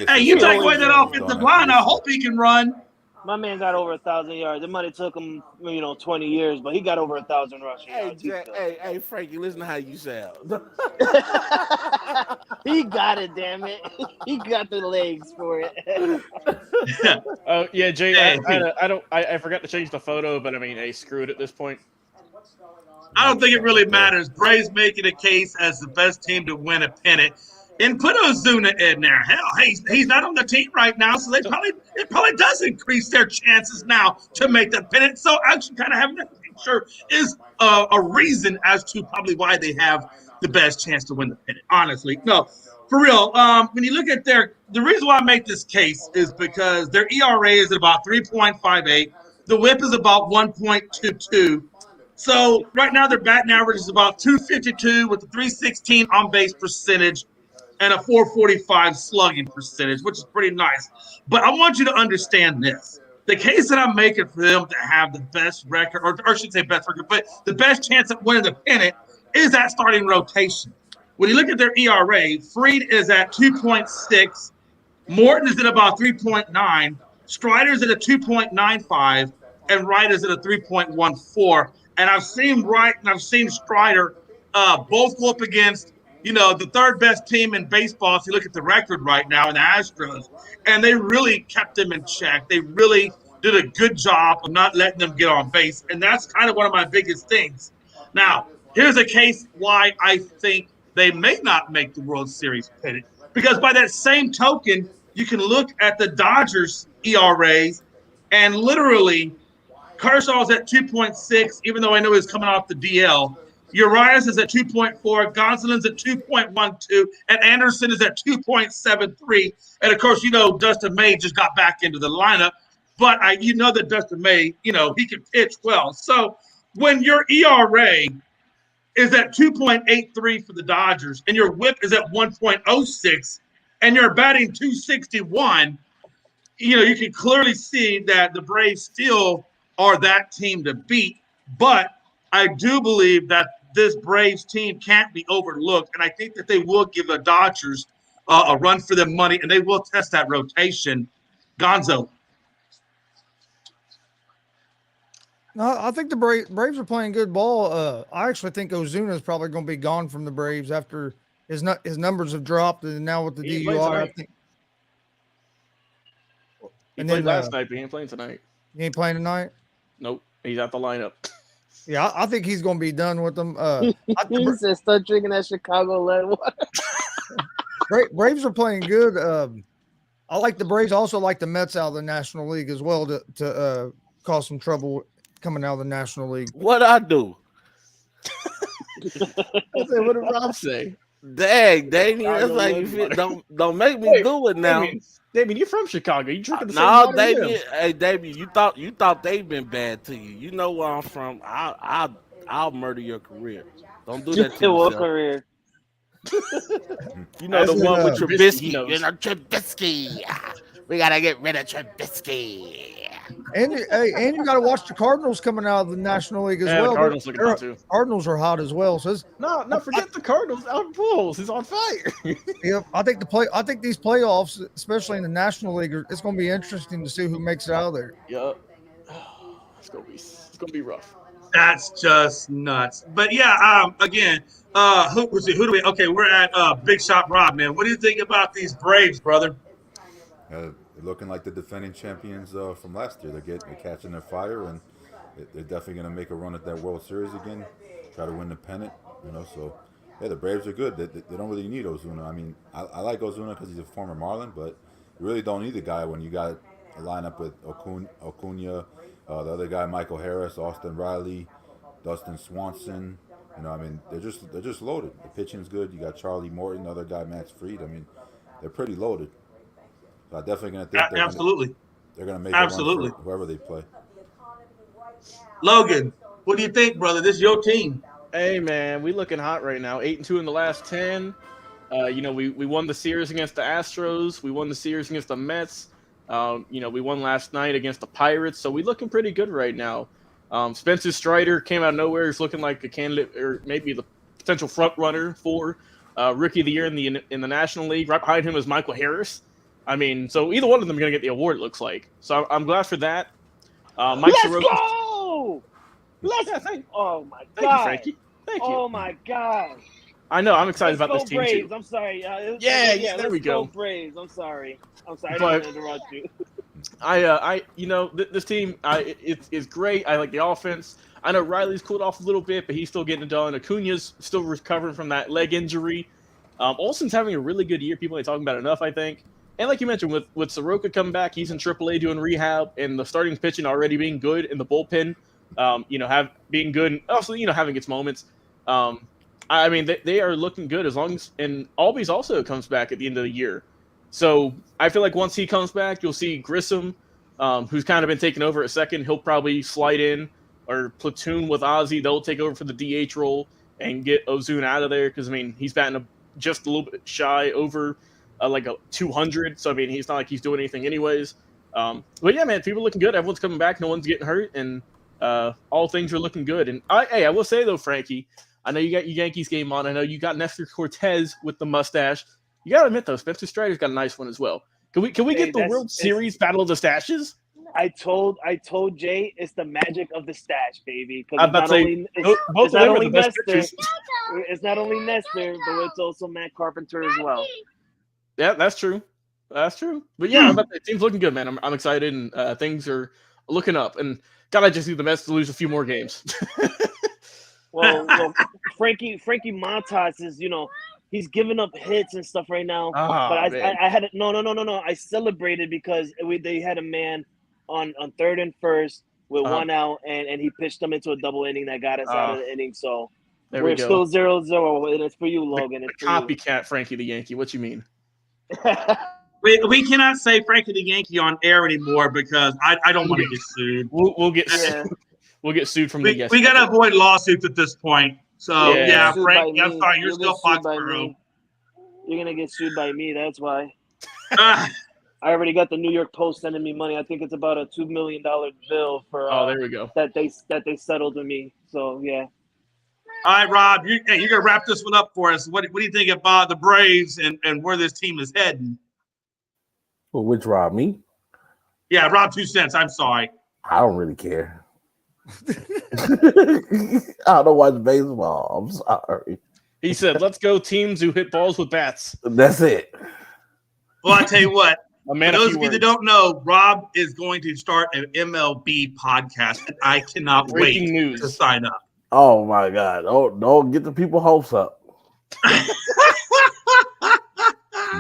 Hey, you take away that offensive line, I hope he can run. My man got over 1,000 yards. It might have took him, 20 years, but he got over 1,000 rushing yards. Hey, Frankie, listen to how you sound. He got it, damn it. He got the legs for it. Oh yeah, Jay. I forgot to change the photo, but I mean, hey, screw it at this point. I don't think it really matters. Braves making a case as the best team to win a pennant. And put Ozuna in there. Hell, he's not on the team right now, so it probably does increase their chances now to make the pennant. So actually, kind of having that picture is a reason as to probably why they have the best chance to win the pennant. Honestly, no, for real. When you look at the reason why I make this case is because their ERA is at about 3.58. The WHIP is about 1.22. So right now their batting average is about 252 with a 316 on base percentage and a 445 slugging percentage, which is pretty nice. But I want you to understand this. The case that I'm making for them to have the best record, or I should say best record, but the best chance at winning the pennant is that starting rotation. When you look at their ERA, Fried is at 2.6, Morton is at about 3.9, Strider's at a 2.95, and Wright is at a 3.14. And I've seen Wright and I've seen Strider both go up against, the third best team in baseball. If you look at the record right now in the Astros, and they really kept them in check. They really did a good job of not letting them get on base. And that's kind of one of my biggest things. Now, here's a case why I think they may not make the World Series pennant. Because by that same token, you can look at the Dodgers ERAs, and literally Kershaw's at 2.6, even though I know he's coming off the DL. Urias is at 2.4, Gonzalez at 2.12, and Anderson is at 2.73. And of course, Dustin May just got back into the lineup, but that Dustin May, he can pitch well. So when your ERA is at 2.83 for the Dodgers and your WHIP is at 1.06 and you're batting 261, you can clearly see that the Braves still are that team to beat. But I do believe that this Braves team can't be overlooked, and I think that they will give the Dodgers a run for their money, and they will test that rotation. Gonzo. No, I think the Braves are playing good ball. I actually think Ozuna is probably going to be gone from the Braves after his numbers have dropped, and now with the DUI, I think. He played last night, but he ain't playing tonight. He ain't playing tonight? Nope. He's out the lineup. Yeah, I think he's going to be done with them. He said, "Start drinking that Chicago lead water." Braves are playing good. I like the Braves. I also like the Mets out of the National League as well to cause some trouble coming out of the National League. What I do? What did Rob say? Dang, Damien, that's like you feel, don't make me do it now. Damien, you from Chicago? You drinking the same no, water? Damien. Hey, Damien, you thought they've been bad to you. You know where I'm from. I'll murder your career. Don't do that to yourself. Career? You know the one with Trubisky. Trubisky. We gotta get rid of Trubisky. And you got to watch the Cardinals coming out of the National League as well. The Cardinals looking hot too. Cardinals are hot as well. So forget the Cardinals. Albert Pujols is on fire. Yeah, I think these playoffs, especially in the National League, it's going to be interesting to see who makes it out of there. Yep. It's gonna be rough. That's just nuts. But yeah, again, who do we? Okay, we're at Big Shot Rob, man. What do you think about these Braves, brother? Looking like the defending champions from last year. They're catching their fire, and they're definitely going to make a run at that World Series again, try to win the pennant. So yeah, the Braves are good. They don't really need Ozuna. I mean, I like Ozuna because he's a former Marlin, but you really don't need the guy when you got a lineup with Acuna, the other guy Michael Harris, Austin Riley, Dustin Swanson. I mean, they're just loaded. The pitching's good. You got Charlie Morton, the other guy Max Fried. I mean, they're pretty loaded. So I'm definitely going to think they're going to make a run for whoever they play. Logan, what do you think, brother? This is your team. Hey, man, we looking hot right now. 8-2 in the last 10. We won the series against the Astros. We won the series against the Mets. We won last night against the Pirates. So we looking pretty good right now. Spencer Strider came out of nowhere. He's looking like a candidate, or maybe the potential front runner for Rookie of the Year in the National League. Right behind him is Michael Harris. I mean, so either one of them are going to get the award, it looks like. So I'm glad for that. Let's go! Oh, my God. Thank you, Frankie. Thank you. Oh, my God. I know. I'm excited about this team, Braves. too. I'm sorry. There we go. Braves. I'm sorry. I didn't interrupt you. This team, it's great. I like the offense. I know Riley's cooled off a little bit, but he's still getting it done. Acuna's still recovering from that leg injury. Olsen's having a really good year. People ain't talking about it enough, I think. And like you mentioned, with Soroka coming back, he's in AAA doing rehab, and the starting pitching already being good, in the bullpen, being good, and also, having its moments. I mean, they are looking good as long as, and Albies also comes back at the end of the year. So I feel like once he comes back, you'll see Grissom, who's kind of been taking over at second. He'll probably slide in. or platoon with Ozzy. They'll take over for the DH role and get Ozuna out of there because, I mean, he's batting just a little bit shy over like a 200. So, I mean, he's not like he's doing anything anyways. But, yeah, man, people are looking good. Everyone's coming back. No one's getting hurt. And all things are looking good. And, I will say, though, Frankie, I know you got your Yankees game on. I know you got Nestor Cortez with the mustache. You got to admit, though, Spencer Strider's got a nice one as well. Can we get the World Series Battle of the Stashes? I told Jay it's the magic of the stash, baby. I'm about to say it's not only Nestor, but it's also Matt Carpenter as well. Yeah, that's true. That's true. But yeah, the team's looking good, man. I'm excited, and things are looking up. And God, I just need the Mets to lose a few more games. well, Frankie Montas is, he's giving up hits and stuff right now. But I had no. I celebrated because they had a man on third and first with one out, and he pitched them into a double inning that got us out of the inning. So we're still 0-0, and it's for you, Logan. It's for copycat Frankie the Yankee. What you mean? we cannot say Frankie the Yankee on air anymore because I don't want to get sued. We'll get we'll get sued from the guests. We got to avoid lawsuits at this point. So Frankie, I'm sorry, you're still Foxborough. You're gonna get sued by me. That's why. I already got the New York Post sending me money. I think it's about a $2 million bill for there we go. that they settled with me. So yeah. All right, Rob, you're gonna wrap this one up for us. What do you think about the Braves and where this team is heading? Well, which Rob, me? Yeah, Rob 2 cents. I'm sorry. I don't really care. I don't watch baseball. I'm sorry. He said, "Let's go teams who hit balls with bats." That's it. Well, I tell you what. For those of you that don't know, Rob is going to start an MLB podcast, and I cannot wait to sign up. Oh my God! Don't get the people hopes up.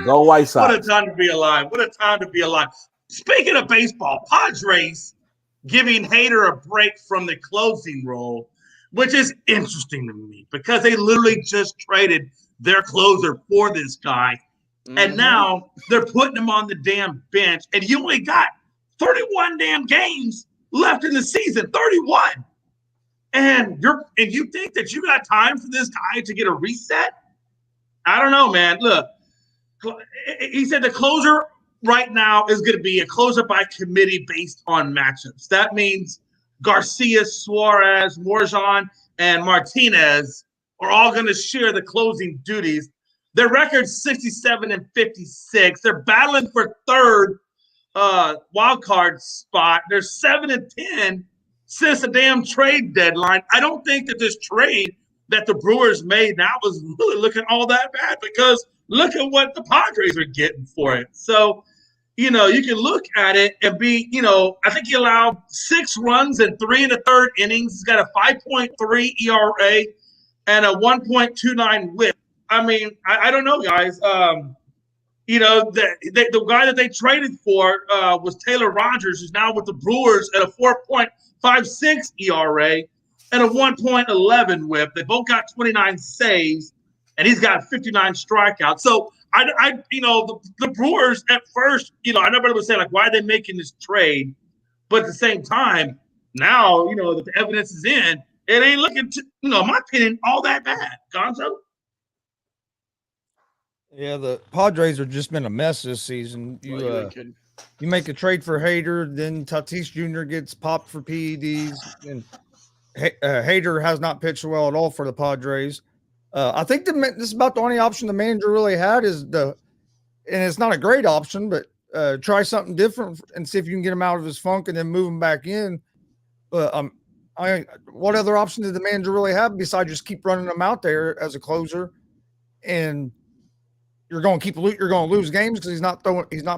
Go White Sox! What a time to be alive! What a time to be alive! Speaking of baseball, Padres giving Hader a break from the closing role, which is interesting to me because they literally just traded their closer for this guy. And now they're putting him on the damn bench, and you only got 31 damn games left in the season, 31. And you think that you got time for this guy to get a reset? I don't know, man. Look, he said the closer right now is going to be a closer by committee based on matchups. That means Garcia, Suarez, Morjan, and Martinez are all going to share the closing duties. Their record's 67-56. They're battling for third wild card spot. They're 7-10 since the damn trade deadline. I don't think that this trade that the Brewers made now was really looking all that bad because look at what the Padres are getting for it. So, you can look at it and be, I think he allowed 6 runs in 3 1/3 innings. He's got a 5.3 ERA and a 1.29 WHIP. I mean, I don't know, guys. The guy that they traded for was Taylor Rogers, who's now with the Brewers at a 4.56 ERA and a 1.11 WHIP. They both got 29 saves, and he's got 59 strikeouts. So the Brewers at first, I know everybody was saying, like, why are they making this trade? But at the same time, now, that the evidence is in, it ain't looking, in my opinion, all that bad. Gonzo? Yeah, the Padres have just been a mess this season. You make a trade for Hader, then Tatis Jr. gets popped for PEDs, and Hader has not pitched well at all for the Padres. I think this is about the only option the manager really had and it's not a great option, but try something different and see if you can get him out of his funk and then move him back in. But what other option did the manager really have besides just keep running him out there as a closer? And you're going to lose games because he's not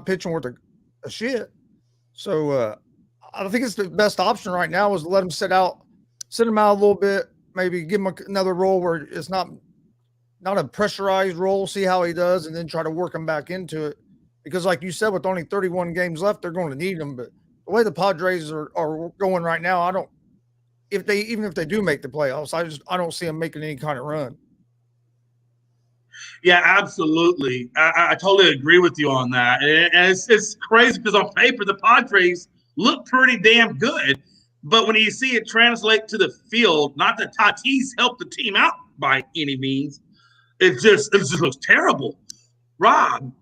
pitching worth a shit. So I think it's the best option right now is to let him sit him out a little bit, maybe give him another role where it's not a pressurized role, see how he does, and then try to work him back into it. Because like you said, with only 31 games left, they're going to need him. But the way the Padres are going right now, even if they do make the playoffs, I don't see them making any kind of run. Yeah, absolutely. I totally agree with you on that. And it's crazy because on paper, the Padres look pretty damn good. But when you see it translate to the field, not that Tatis helped the team out by any means, it just looks terrible. Rob,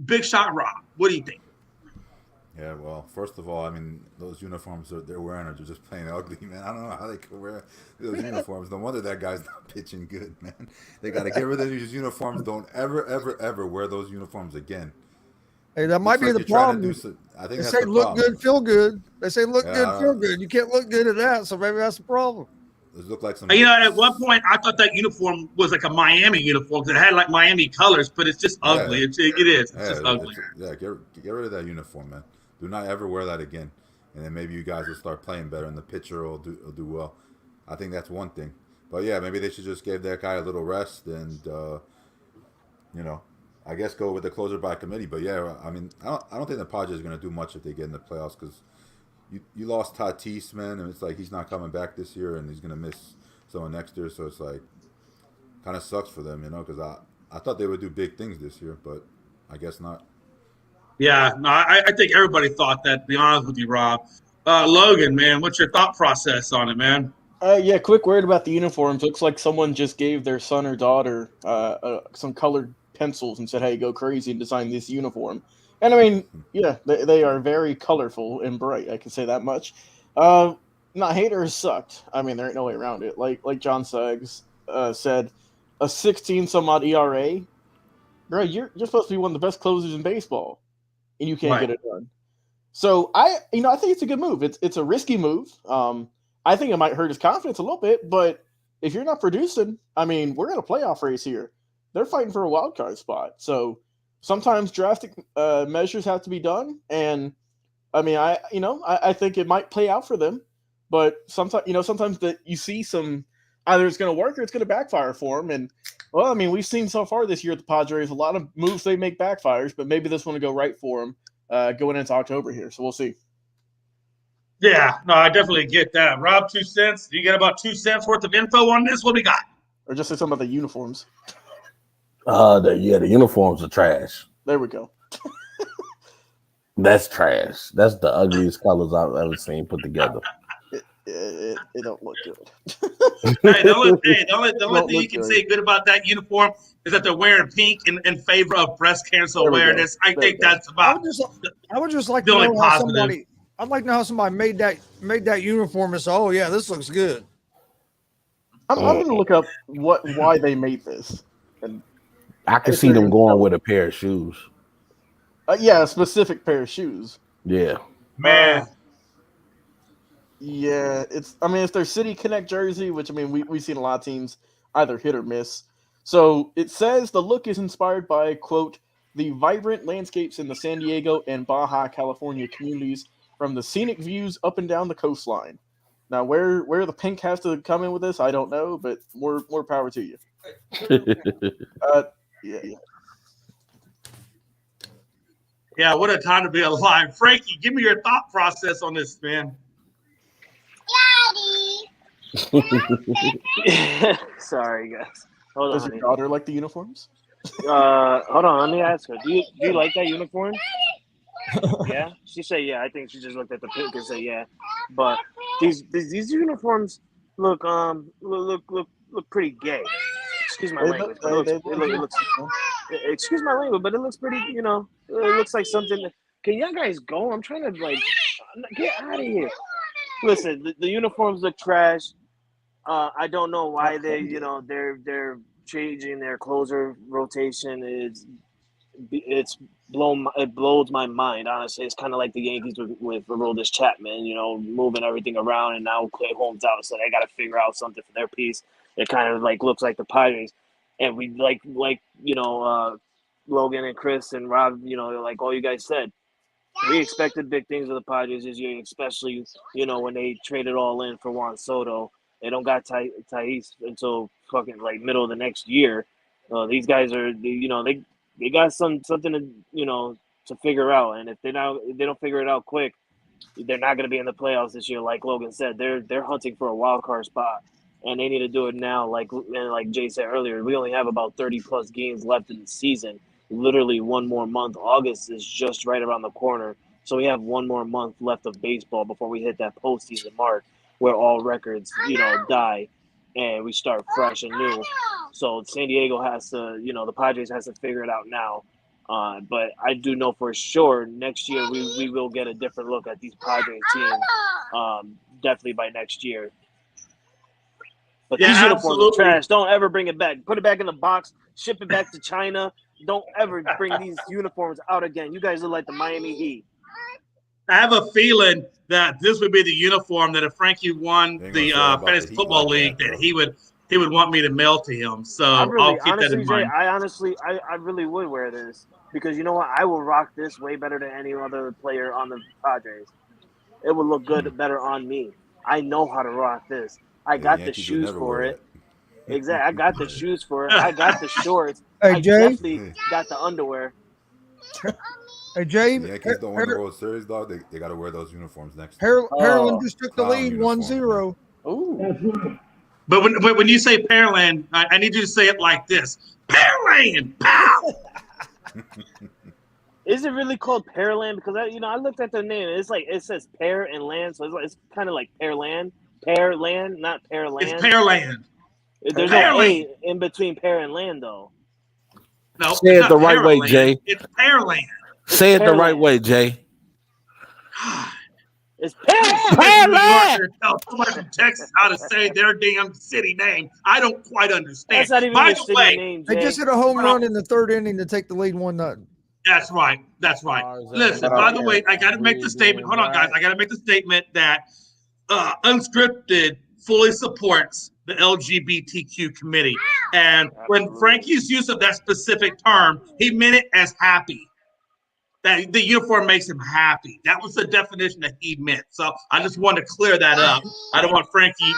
Big Shot Rob, what do you think? Yeah, well, first of all, I mean, those uniforms they're wearing are just plain ugly, man. I don't know how they could wear those uniforms. No wonder that guy's not pitching good, man. They got to get rid of these uniforms. Don't ever wear those uniforms again. Hey, that might be the problem. I think they that's say the look problem. good, feel good. They say look good, feel good. You can't look good at that, so maybe that's the problem. Those look like some. At one point, I thought that uniform was like a Miami uniform because it had like Miami colors, but it's just ugly. It is. It's just ugly. Get rid of that uniform, man. Do not ever wear that again, and then maybe you guys will start playing better, and the pitcher will do well. I think that's one thing. But yeah, maybe they should just give that guy a little rest, and I guess go with the closer by committee. But yeah, I mean, I don't think the Padres are going to do much if they get in the playoffs because you lost Tatis, man, and it's like he's not coming back this year, and he's going to miss someone next year. So it's like kind of sucks for them, because I thought they would do big things this year, but I guess not. Yeah, no, I think everybody thought that, to be honest with you, Rob. Logan, man, what's your thought process on it, man? Yeah, quick word about the uniforms. Looks like someone just gave their son or daughter some colored pencils and said, hey, go crazy and design this uniform. And I mean, yeah, they are very colorful and bright. I can say that much. Haters sucked. I mean, there ain't no way around it. Like John Suggs said, a 16 some odd ERA. Bro, you're supposed to be one of the best closers in baseball, and you can't get it done. So I think it's a good move. It's a risky move. I think it might hurt his confidence a little bit, but if you're not producing, I mean, we're in a playoff race here. They're fighting for a wild card spot. So sometimes drastic measures have to be done, and I mean, I think it might play out for them, but sometimes that you see some either it's going to work or it's going to backfire for them. And well, I mean, we've seen so far this year at the Padres a lot of moves they make backfires, but maybe this one will go right for them going into October here. So we'll see. Yeah, no, I definitely get that. Rob, 2 cents. Do you get about 2 cents worth of info on this? What we got? Or just say something about the uniforms. The uniforms are trash. There we go. That's trash. That's the ugliest colors I've ever seen put together. It don't look good. Hey, the only thing you can say good about that uniform is that they're wearing pink in favor of breast cancer awareness. I think that's about. I would just like to know how somebody. I'd like to know how somebody made that uniform and say, "Oh yeah, this looks good." I'm going to look up why they made this. And I can see them going with a pair of shoes. A specific pair of shoes. Yeah, man. Yeah, it's their City Connect jersey, which I mean we've seen a lot of teams either hit or miss. So it says the look is inspired by, quote, the vibrant landscapes in the San Diego and Baja California communities from the scenic views up and down the coastline. Now where the pink has to come in with this, I don't know, but more power to you. Yeah, what a time to be alive. Frankie, give me your thought process on this, man. Sorry, guys. Hold Does on. your daughter like the uniforms? Hold on. Let me ask her. Do you like that uniform? Yeah. She said yeah. I think she just looked at the pic and said yeah. But these uniforms look pretty gay. Excuse my language. Excuse my language, but it looks pretty. It looks like something. Can you guys go? I'm trying to get out of here. Listen, the uniforms look trash. I don't know why they're changing their closer rotation. It blows my mind, honestly. It's kind of like the Yankees with Aroldis Chapman, moving everything around, and now Clay Holmes out, so they got to figure out something for their piece. It kind of looks like the Padres, and we Logan and Chris and Rob, like all you guys said. We expected big things of the Padres this year, especially, when they traded all in for Juan Soto. They don't got Thais until fucking middle of the next year. These guys are, they got something to figure out. And if they don't figure it out quick, they're not going to be in the playoffs this year. Like Logan said, they're hunting for a wild card spot, and they need to do it now. Like Jay said earlier, we only have about 30 plus games left in the season. Literally one more month. August is just right around the corner. So we have one more month left of baseball before we hit that postseason mark where all records, die and we start fresh and new. So San Diego has to, the Padres has to figure it out now. But I do know for sure next year we will get a different look at these Padres teams. Definitely by next year. But these uniforms are trash. Don't ever bring it back. Put it back in the box. Ship it back to China. Don't ever bring these uniforms out again. You guys look like the Miami Heat. I have a feeling that this would be the uniform that if Frankie won the fantasy football league, that he would want me to mail to him. So I'll keep that in mind. I really would wear this because you know what? I will rock this way better than any other player on the Padres. It would look better on me. I know how to rock this. I got the shoes for it. Exactly. I got the shoes for it. I got the shorts. Hey, I Jay. definitely got the underwear. Hey, Jay. The Yankees don't win the World Series, dog. They got to wear those uniforms next year. Pearland just took the lead 1-0. Ooh. But when you say Pearland, I need you to say it like this. Pearland! Pow! Is it really called Pearland? Because I looked at the name. It's like it says Pear and Land, so it's kind of like Pearland. Pearland, not Pearland. It's Pearland. There's no A in between Pear and Land, though. No, say it the right way, Jay. It's Pearland. Say it the right way, Jay. It's Pearland. Pearland. Tell somebody from Texas how to say their damn city name. I don't quite understand. That's not even By a the city way, name, They Jay. just hit a home run in the third inning to take the lead 1-0. That's right. Listen, by the way, I got to make the statement. Hold on, guys. I got to make the statement that Unscripted fully supports the LGBTQ committee. And when Frankie's use of that specific term, he meant it as happy. That the uniform makes him happy. That was the definition that he meant. So I just wanted to clear that up. I don't want Frankie,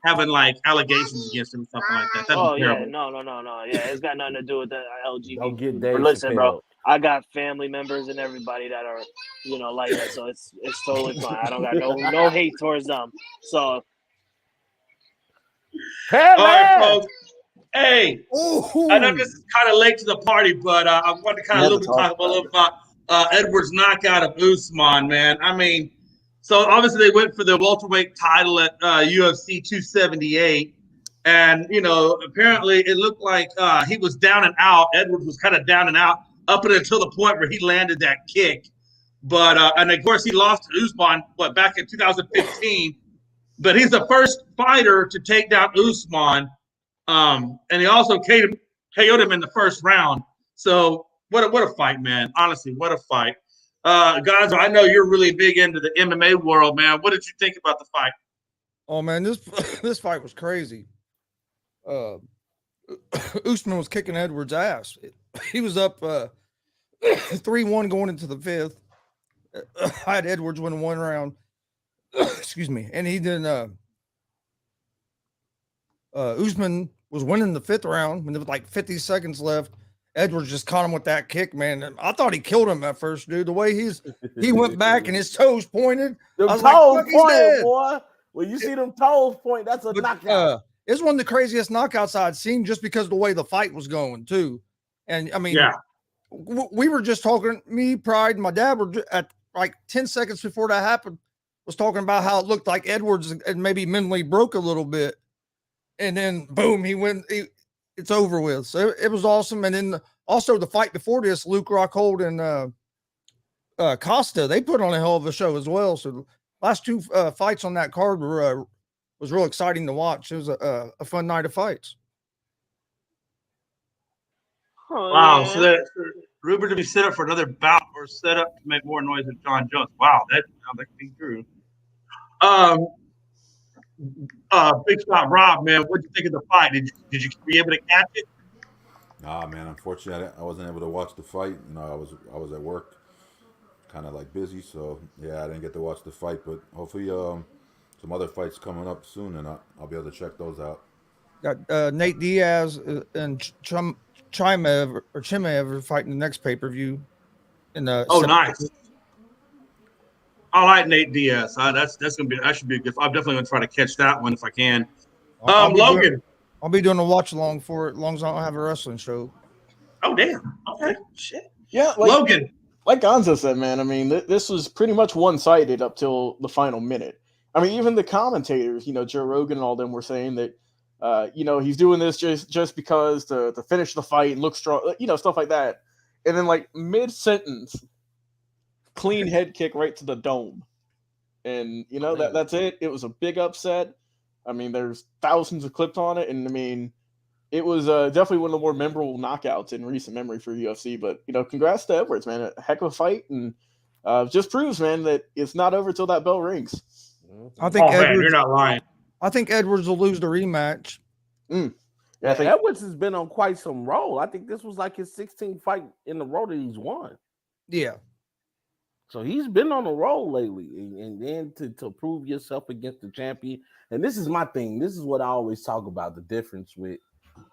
having like allegations against him, something like that. That'd be terrible. No. Yeah, it's got nothing to do with the LGBT. Don't get Dave Listen, bro. Chappelle. I got family members and everybody that are, like that. So it's totally fine. I don't got no hate towards them. So. All right, folks. Hey, Ooh. I know this is kind of late to the party, but I want to kind of talk a little about Edwards' knockout of Usman, man. I mean, so obviously they went for the welterweight title at UFC 278. And, apparently it looked like he was down and out. Edwards was kind of down and out up until the point where he landed that kick. But, and of course, he lost to Usman, back in 2015. But he's the first fighter to take down Usman. And he also KO'd him in the first round. So what a fight, man. Honestly, what a fight. Guys, I know you're really big into the MMA world, man. What did you think about the fight? Oh, man, this fight was crazy. Usman was kicking Edwards' ass. He was up 3-1 going into the fifth. I had Edwards win one round. Excuse me. And he didn't. Usman was winning the fifth round when there was like 50 seconds left. Edwards just caught him with that kick, man. I thought he killed him at first, dude. The way he went back and his toes pointed. Them toes pointed, boy. When you see them toes point, that's a knockout. It's one of the craziest knockouts I'd seen just because of the way the fight was going, too. And I mean, we were just talking, me, Pride, and my dad were at like 10 seconds before that happened, was talking about how it looked like Edwards had maybe mentally broke a little bit. And then, boom, it's over with. So it was awesome. And then also the fight before this, Luke Rockhold and Costa, they put on a hell of a show as well. So the last two fights on that card was real exciting to watch. It was a fun night of fights. Oh, wow. So that Ruben to be set up for another bout or set up to make more noise than John Jones. Wow, that could be true. Big shot Rob, man. What did you think of the fight? Did you be able to catch it? Nah, man. Unfortunately, I wasn't able to watch the fight. I was at work, kind of like busy. So yeah, I didn't get to watch the fight. But hopefully, some other fights coming up soon, and I'll be able to check those out. Got Nate Diaz and Chimaev fighting the next pay-per-view. Nice. I like Nate Diaz. That should be good. I'm definitely gonna try to catch that one if I can. Logan, I'll be doing a watch along for it, as long as I don't have a wrestling show. Oh damn. Okay. Shit. Yeah. Logan. like Gonzo said, man, I mean, this was pretty much one-sided up till the final minute. I mean, even the commentators, Joe Rogan and all them were saying that, he's doing this just because to finish the fight and look strong, stuff like that. And then, like, mid-sentence, clean head kick right to the dome. And, that's it. It was a big upset. I mean, there's thousands of clips on it. And, I mean, it was definitely one of the more memorable knockouts in recent memory for UFC. But, congrats to Edwards, man. A heck of a fight. And just proves, man, that it's not over till that bell rings. I think man, you're not lying. I think Edwards will lose the rematch. Yeah, I think Edwards has been on quite some roll. I think this was like his 16th fight in a row that he's won. Yeah. So he's been on a roll lately. And then to prove yourself against the champion. And this is my thing. This is what I always talk about, the difference with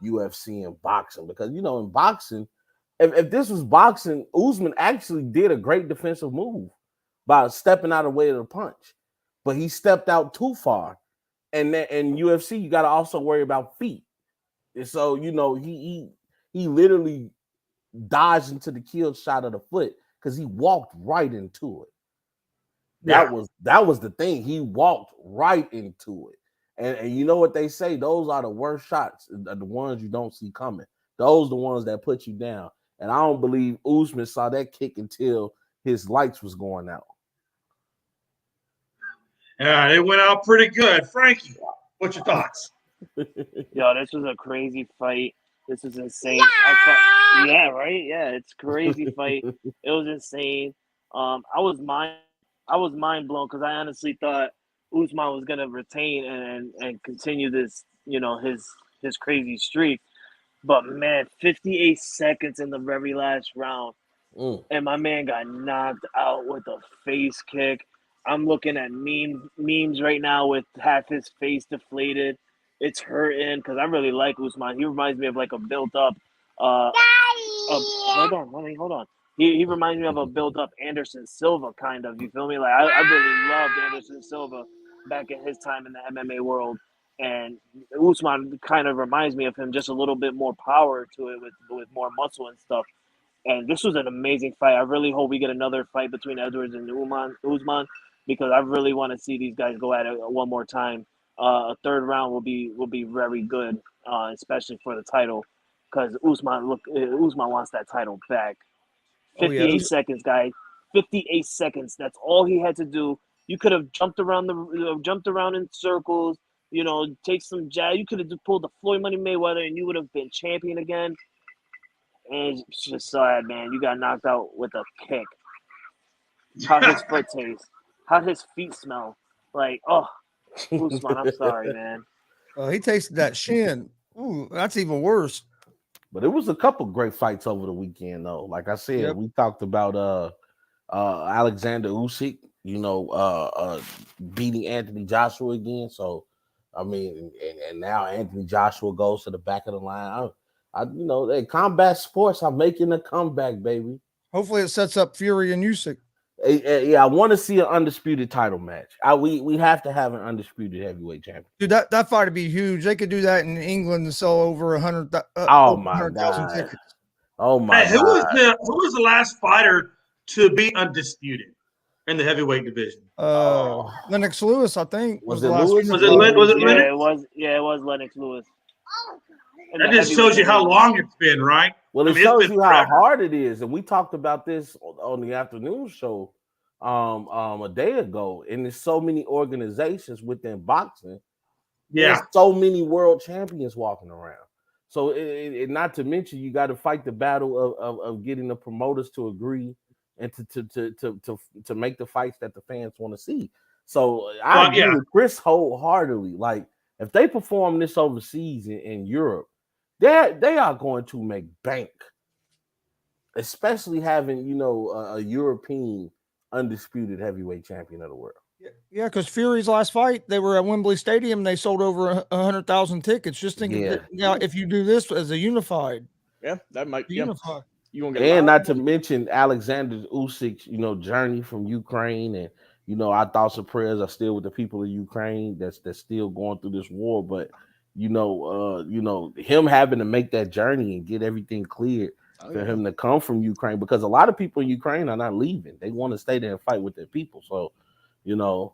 UFC and boxing. Because, in boxing, if this was boxing, Usman actually did a great defensive move by stepping out of the way of the punch. But he stepped out too far. And then in UFC, you got to also worry about feet. And so, he literally dodged into the kill shot of the foot because he walked right into it. That was the thing. He walked right into it. And you know what they say? Those are the worst shots, the ones you don't see coming. Those are the ones that put you down. And I don't believe Usman saw that kick until his lights was going out. Yeah, it went out pretty good. Frankie, what's your thoughts? Yo, this was a crazy fight. This is insane. Yeah, right? Yeah, it's crazy fight. It was insane. I was mind blown because I honestly thought Usman was gonna retain and continue this, his crazy streak. But man, 58 seconds in the very last round, and my man got knocked out with a face kick. I'm looking at memes right now with half his face deflated. It's hurting because I really like Usman. He reminds me of like a built up. Hold on. He reminds me of a built up Anderson Silva kind of. You feel me? Like I really loved Anderson Silva back in his time in the MMA world, and Usman kind of reminds me of him, just a little bit more power to it with more muscle and stuff. And this was an amazing fight. I really hope we get another fight between Edwards and Usman, because I really want to see these guys go at it one more time. A third round will be very good, especially for the title, because Usman wants that title back. 58 seconds, guys. 58 seconds. That's all he had to do. You could have jumped around in circles. Take some jab. You could have just pulled the Floyd Money Mayweather, and you would have been champion again. And it's just sad, man. You got knocked out with a kick. How his foot tastes. How his feet smell. Like, Usman, I'm sorry, man. He tasted that shin. Ooh, that's even worse. But it was a couple great fights over the weekend, though. Like I said, we talked about Alexander Usyk, beating Anthony Joshua again. So, I mean, and now Anthony Joshua goes to the back of the line. Combat sports are making a comeback, baby. Hopefully, it sets up Fury and Usyk. Yeah, I want to see an undisputed title match. We have to have an undisputed heavyweight champion. Dude, that fight would be huge. They could do that in England and sell over 100,000 tickets. Oh my! Who was the last fighter to be undisputed in the heavyweight division? Lennox Lewis, I think. Was it Lewis? Was it Lennox? It was Lennox Lewis. That just shows you how long it's been, right? Well, it shows you how hard it is, and we talked about this on the afternoon show a day ago. And there's so many organizations within boxing. Yeah, there's so many world champions walking around. So, not to mention, you got to fight the battle of getting the promoters to agree and to make the fights that the fans want to see. So, I agree with Chris wholeheartly. Like, if they perform this overseas in Europe, they are going to make bank, especially having a European undisputed heavyweight champion of the world. Yeah, because Fury's last fight, they were at Wembley Stadium and they sold over 100,000 tickets. Just thinking, if you do this as a unified, that might be unified. You won't get and not to mention Alexander Usyk's journey from Ukraine, and our thoughts and prayers are still with the people of Ukraine that's still going through this war, but him having to make that journey and get everything cleared for him to come from Ukraine, because a lot of people in Ukraine are not leaving. They want to stay there and fight with their people. So, you know,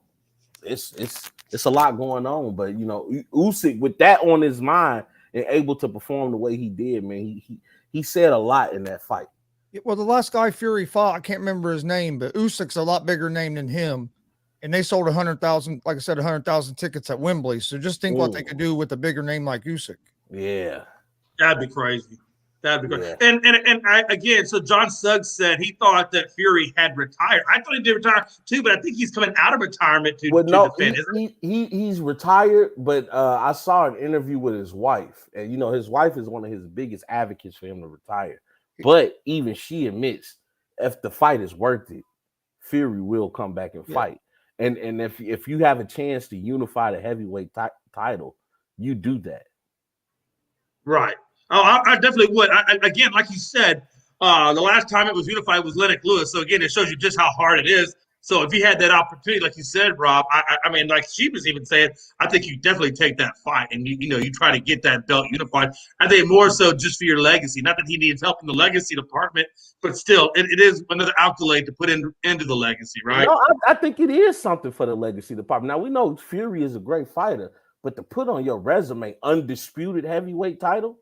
it's a lot going on. But you know, Usyk, with that on his mind and able to perform the way he did, man, he said a lot in that fight. Well, the last guy Fury fought, I can't remember his name, but Usyk's a lot bigger name than him. And they sold 100,000, like I said, 100,000 tickets at Wembley. So just think what they could do with a bigger name like Usyk. Yeah. That'd be crazy. That'd be great. Yeah. And I, again, so John Suggs said he thought that Fury had retired. I thought he did retire too, but I think he's coming out of retirement to defend. He's retired, but I saw an interview with his wife, and you know his wife is one of his biggest advocates for him to retire. But even she admits, if the fight is worth it, Fury will come back and fight. And if you have a chance to unify the heavyweight title, you do that. Right. Oh, I definitely would. Again, like you said, the last time it was unified was Lennox Lewis. So again, it shows you just how hard it is. So if you had that opportunity, like you said, Rob, I mean, like she was even saying, I think you definitely take that fight and you try to get that belt unified. I think more so just for your legacy. Not that he needs help in the legacy department, but still, it is another accolade to put into the legacy, right? No, I think it is something for the legacy department. Now we know Fury is a great fighter, but to put on your resume, undisputed heavyweight title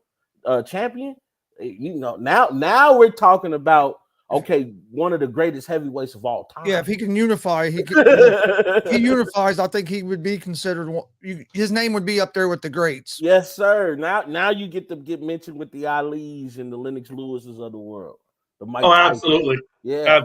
champion, now we're talking about. Okay, one of the greatest heavyweights of all time. Yeah, if he can unify, if he unifies, I think he would be considered. His name would be up there with the greats. Yes, sir. Now you get to get mentioned with the Alis and the Lennox Lewises of the world. The Mike absolutely. Tyson. Yeah,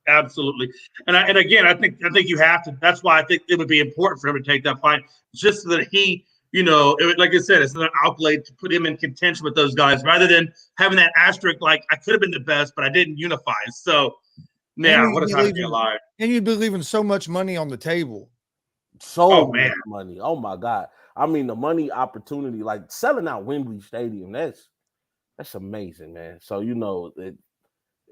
absolutely. And again, I think you have to. That's why I think it would be important for him to take that fight, just so that he. Like I said, it's an accolade to put him in contention with those guys rather than having that asterisk like I could have been the best, but I didn't unify. So, yeah, what a time to be alive. And you'd be leaving so much money on the table. So much money. Oh, my God. I mean, the money opportunity, like selling out Wembley Stadium, that's amazing, man. So,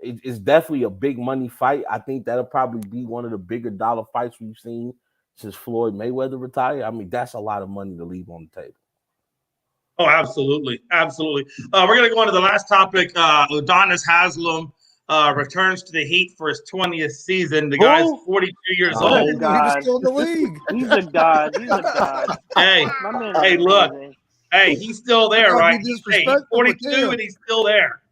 it's definitely a big money fight. I think that'll probably be one of the bigger dollar fights we've seen since Floyd Mayweather retired. I mean, that's a lot of money to leave on the table. Oh, absolutely. We're going to go on to the last topic. Udonis Haslem returns to the Heat for his 20th season. The guy's 42 years old. God. He's still in the league. He's a god. Hey, look. Hey, he's still there, right? He's 42 and he's still there.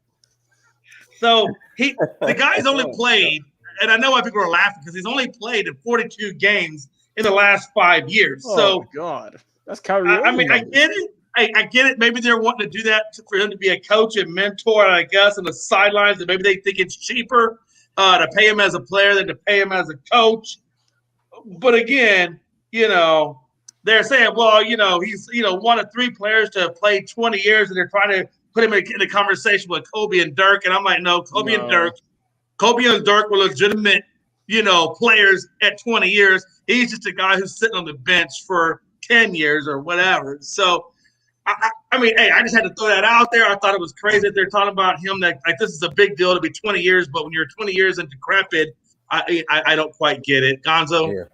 So the guy's only played, and I know why people are laughing because he's only played in 42 games in the last 5 years. Oh, God. That's Kyrie. I mean, I get it. I get it. Maybe they're wanting to do that for him to be a coach and mentor, I guess, on the sidelines. And maybe they think it's cheaper to pay him as a player than to pay him as a coach. But again, they're saying, well, he's, one of 3 players to have played 20 years, and they're trying to put him in a conversation with Kobe and Dirk. And I'm like, no, Kobe and Dirk were legitimate, players at 20 years. He's just a guy who's sitting on the bench for 10 years or whatever. So, I mean, hey, I just had to throw that out there. I thought it was crazy that they're talking about him that like this is a big deal to be 20 years, but when you're 20 years and decrepit, I don't quite get it. Gonzo?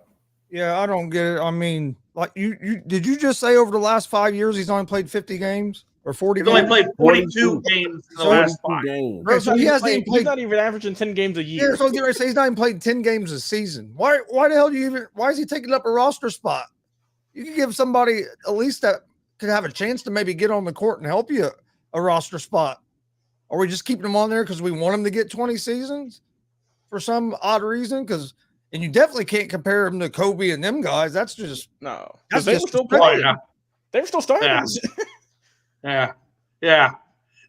Yeah, I don't get it. I mean, like you did you just say over the last 5 years he's only played 50 games or 40 he's games? only played 42 games in the last 5 games. Bro, so he's not even averaging 10 games a year. Yeah, so he's not even played 10 games a season. Why the hell why is he taking up a roster spot? You can give somebody at least that could have a chance to maybe get on the court and help you a roster spot. Are we just keeping him on there because we want him to get 20 seasons for some odd reason? And you definitely can't compare him to Kobe and them guys. That's just no. That's they were still playing. They were still starting. Yeah.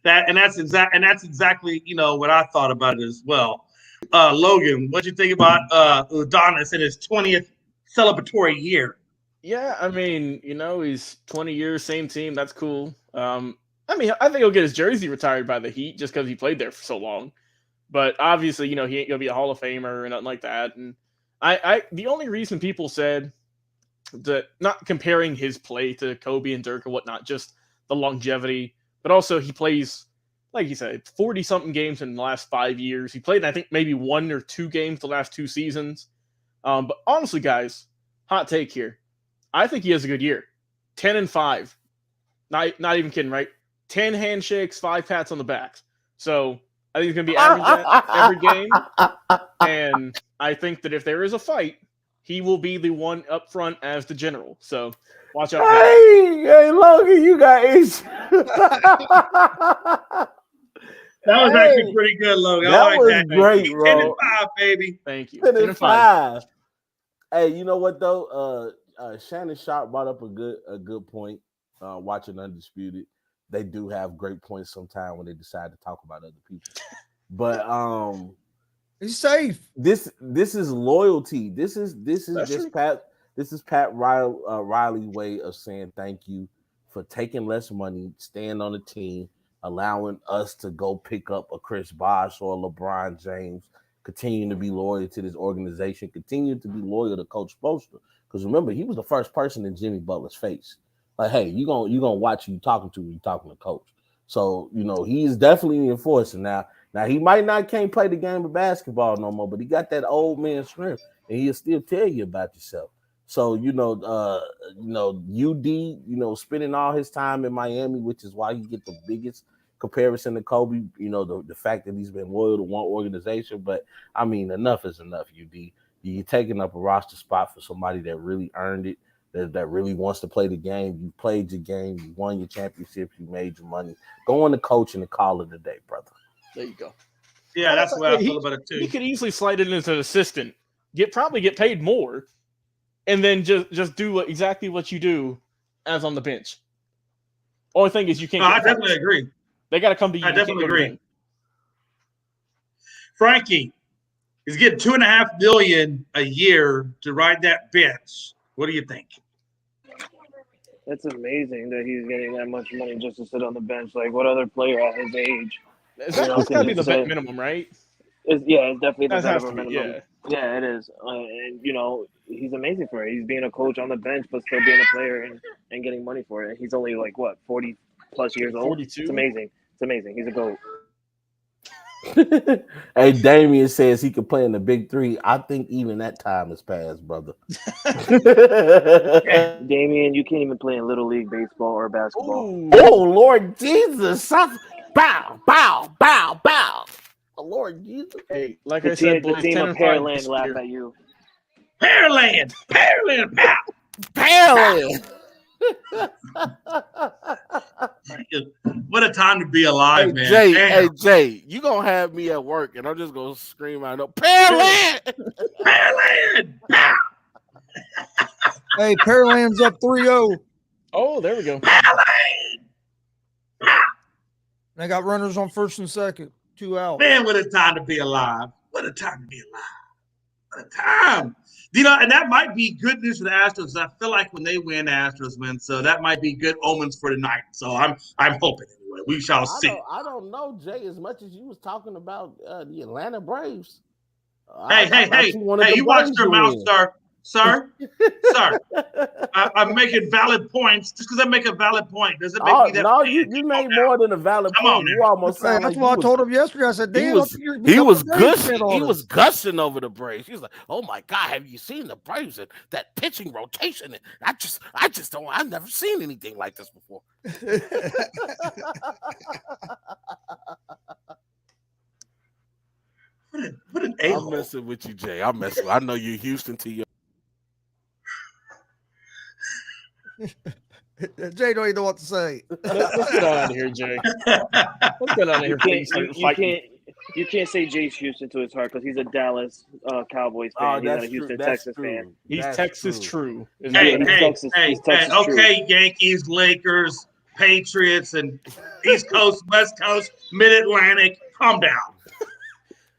That's exactly what I thought about it as well. Logan, what do you think about Udonis in his 20th celebratory year? Yeah, I mean, he's 20 years, same team. That's cool. I mean, I think he'll get his jersey retired by the Heat just because he played there for so long. But obviously, he ain't gonna be a Hall of Famer or nothing like that. And the only reason people said that, not comparing his play to Kobe and Dirk or whatnot, just the longevity, but also he plays, like you said, 40-something games in the last 5 years. He played, I think, maybe 1 or 2 games the last 2 seasons. But honestly, guys, hot take here. I think he has a good year. 10-5. Not even kidding, right? 10 handshakes, 5 pats on the back. So I think he's going to be average that every game. And I think that if there is a fight, he will be the one up front as the general. So watch out. Hey, Logan, you got issues. That was actually pretty good, Logan. That I like was that. great, 10-5, baby. Thank you. 10-5. Hey, you know what though? Shannon Sharp brought up a good point. Watching Undisputed, they do have great points sometimes when they decide to talk about other people. But he's safe. This is loyalty. This is just Pat. This is Pat Riley's way of saying thank you for taking less money, staying on the team, allowing us to go pick up a Chris Bosh or a LeBron James, continuing to be loyal to this organization, continue to be loyal to Coach Spoelstra. Because remember, he was the first person in Jimmy Butler's face. Like, hey, you gonna watch who you talking to when you talking to Coach. So, he's definitely the enforcer now. Now he might can't play the game of basketball no more, but he got that old man strength, and he'll still tell you about yourself. So, UD, spending all his time in Miami, which is why he get the biggest comparison to Kobe, the fact that he's been loyal to one organization. But I mean, enough is enough, UD. You're taking up a roster spot for somebody that really earned it, that really wants to play the game. You played your game, you won your championships, you made your money. Go on to coach and call it a day, brother. There you go. Yeah, that's the way I feel about it too. He could easily slide it into an assistant, probably get paid more, and then just do exactly what you do as on the bench. Only thing is you can't. I definitely agree. They got to come to you. I definitely agree. Frankie is getting $2.5 million a year to ride that bench. What do you think? That's amazing that he's getting that much money just to sit on the bench. Like, what other player at his age? That's got to be the minimum, right? It's definitely the minimum. Yeah, it is. And he's amazing for it. He's being a coach on the bench, but still being a player and getting money for it. He's only 40 plus years old. 42. It's amazing. He's a GOAT. Hey, Damian says he could play in the big three. I think even that time has passed, brother. Damian, you can't even play in Little League baseball or basketball. Ooh. Oh, Lord Jesus. Bow, bow, bow, bow. Oh, Lord Jesus. Hey, like I said, the team of Pearland laugh at you. Pearland, pow. Pearland. What a time to be alive, man. Jay, you gonna have me at work and I'm just gonna scream out, Pearland! Pearland! Hey, Pearland's up 3-0. Oh, there we go. They got runners on first and second, 2 out. Man, what a time to be alive. What a time to be alive. What a time. And that might be good news for the Astros. I feel like when they win, the Astros win. So that might be good omens for tonight. So I'm hoping anyway. We shall see. I don't know, Jay, as much as you was talking about the Atlanta Braves. Hey, you watch your mouth, sir. Sir, I'm making valid points. Just because I make a valid point doesn't make me that. No, you made more than a valid point. You almost that's like what I told him yesterday. I said, he was gushing over the Braves. He was like, "Oh my God, have you seen the Braves and that pitching rotation? I just don't. I've never seen anything like this before." What an a-hole. I'm messing with you, Jay. I know you're Houston to your. Jay don't even know what to say. Let's get on out of here, Jay. Let's get on out of here. You can't say Jace Houston to his heart because he's a Dallas Cowboys fan. He's not a Houston Texas fan. He's Texas true. Hey, okay, Yankees, Lakers, Patriots, and East Coast, West Coast, Mid-Atlantic. Calm down.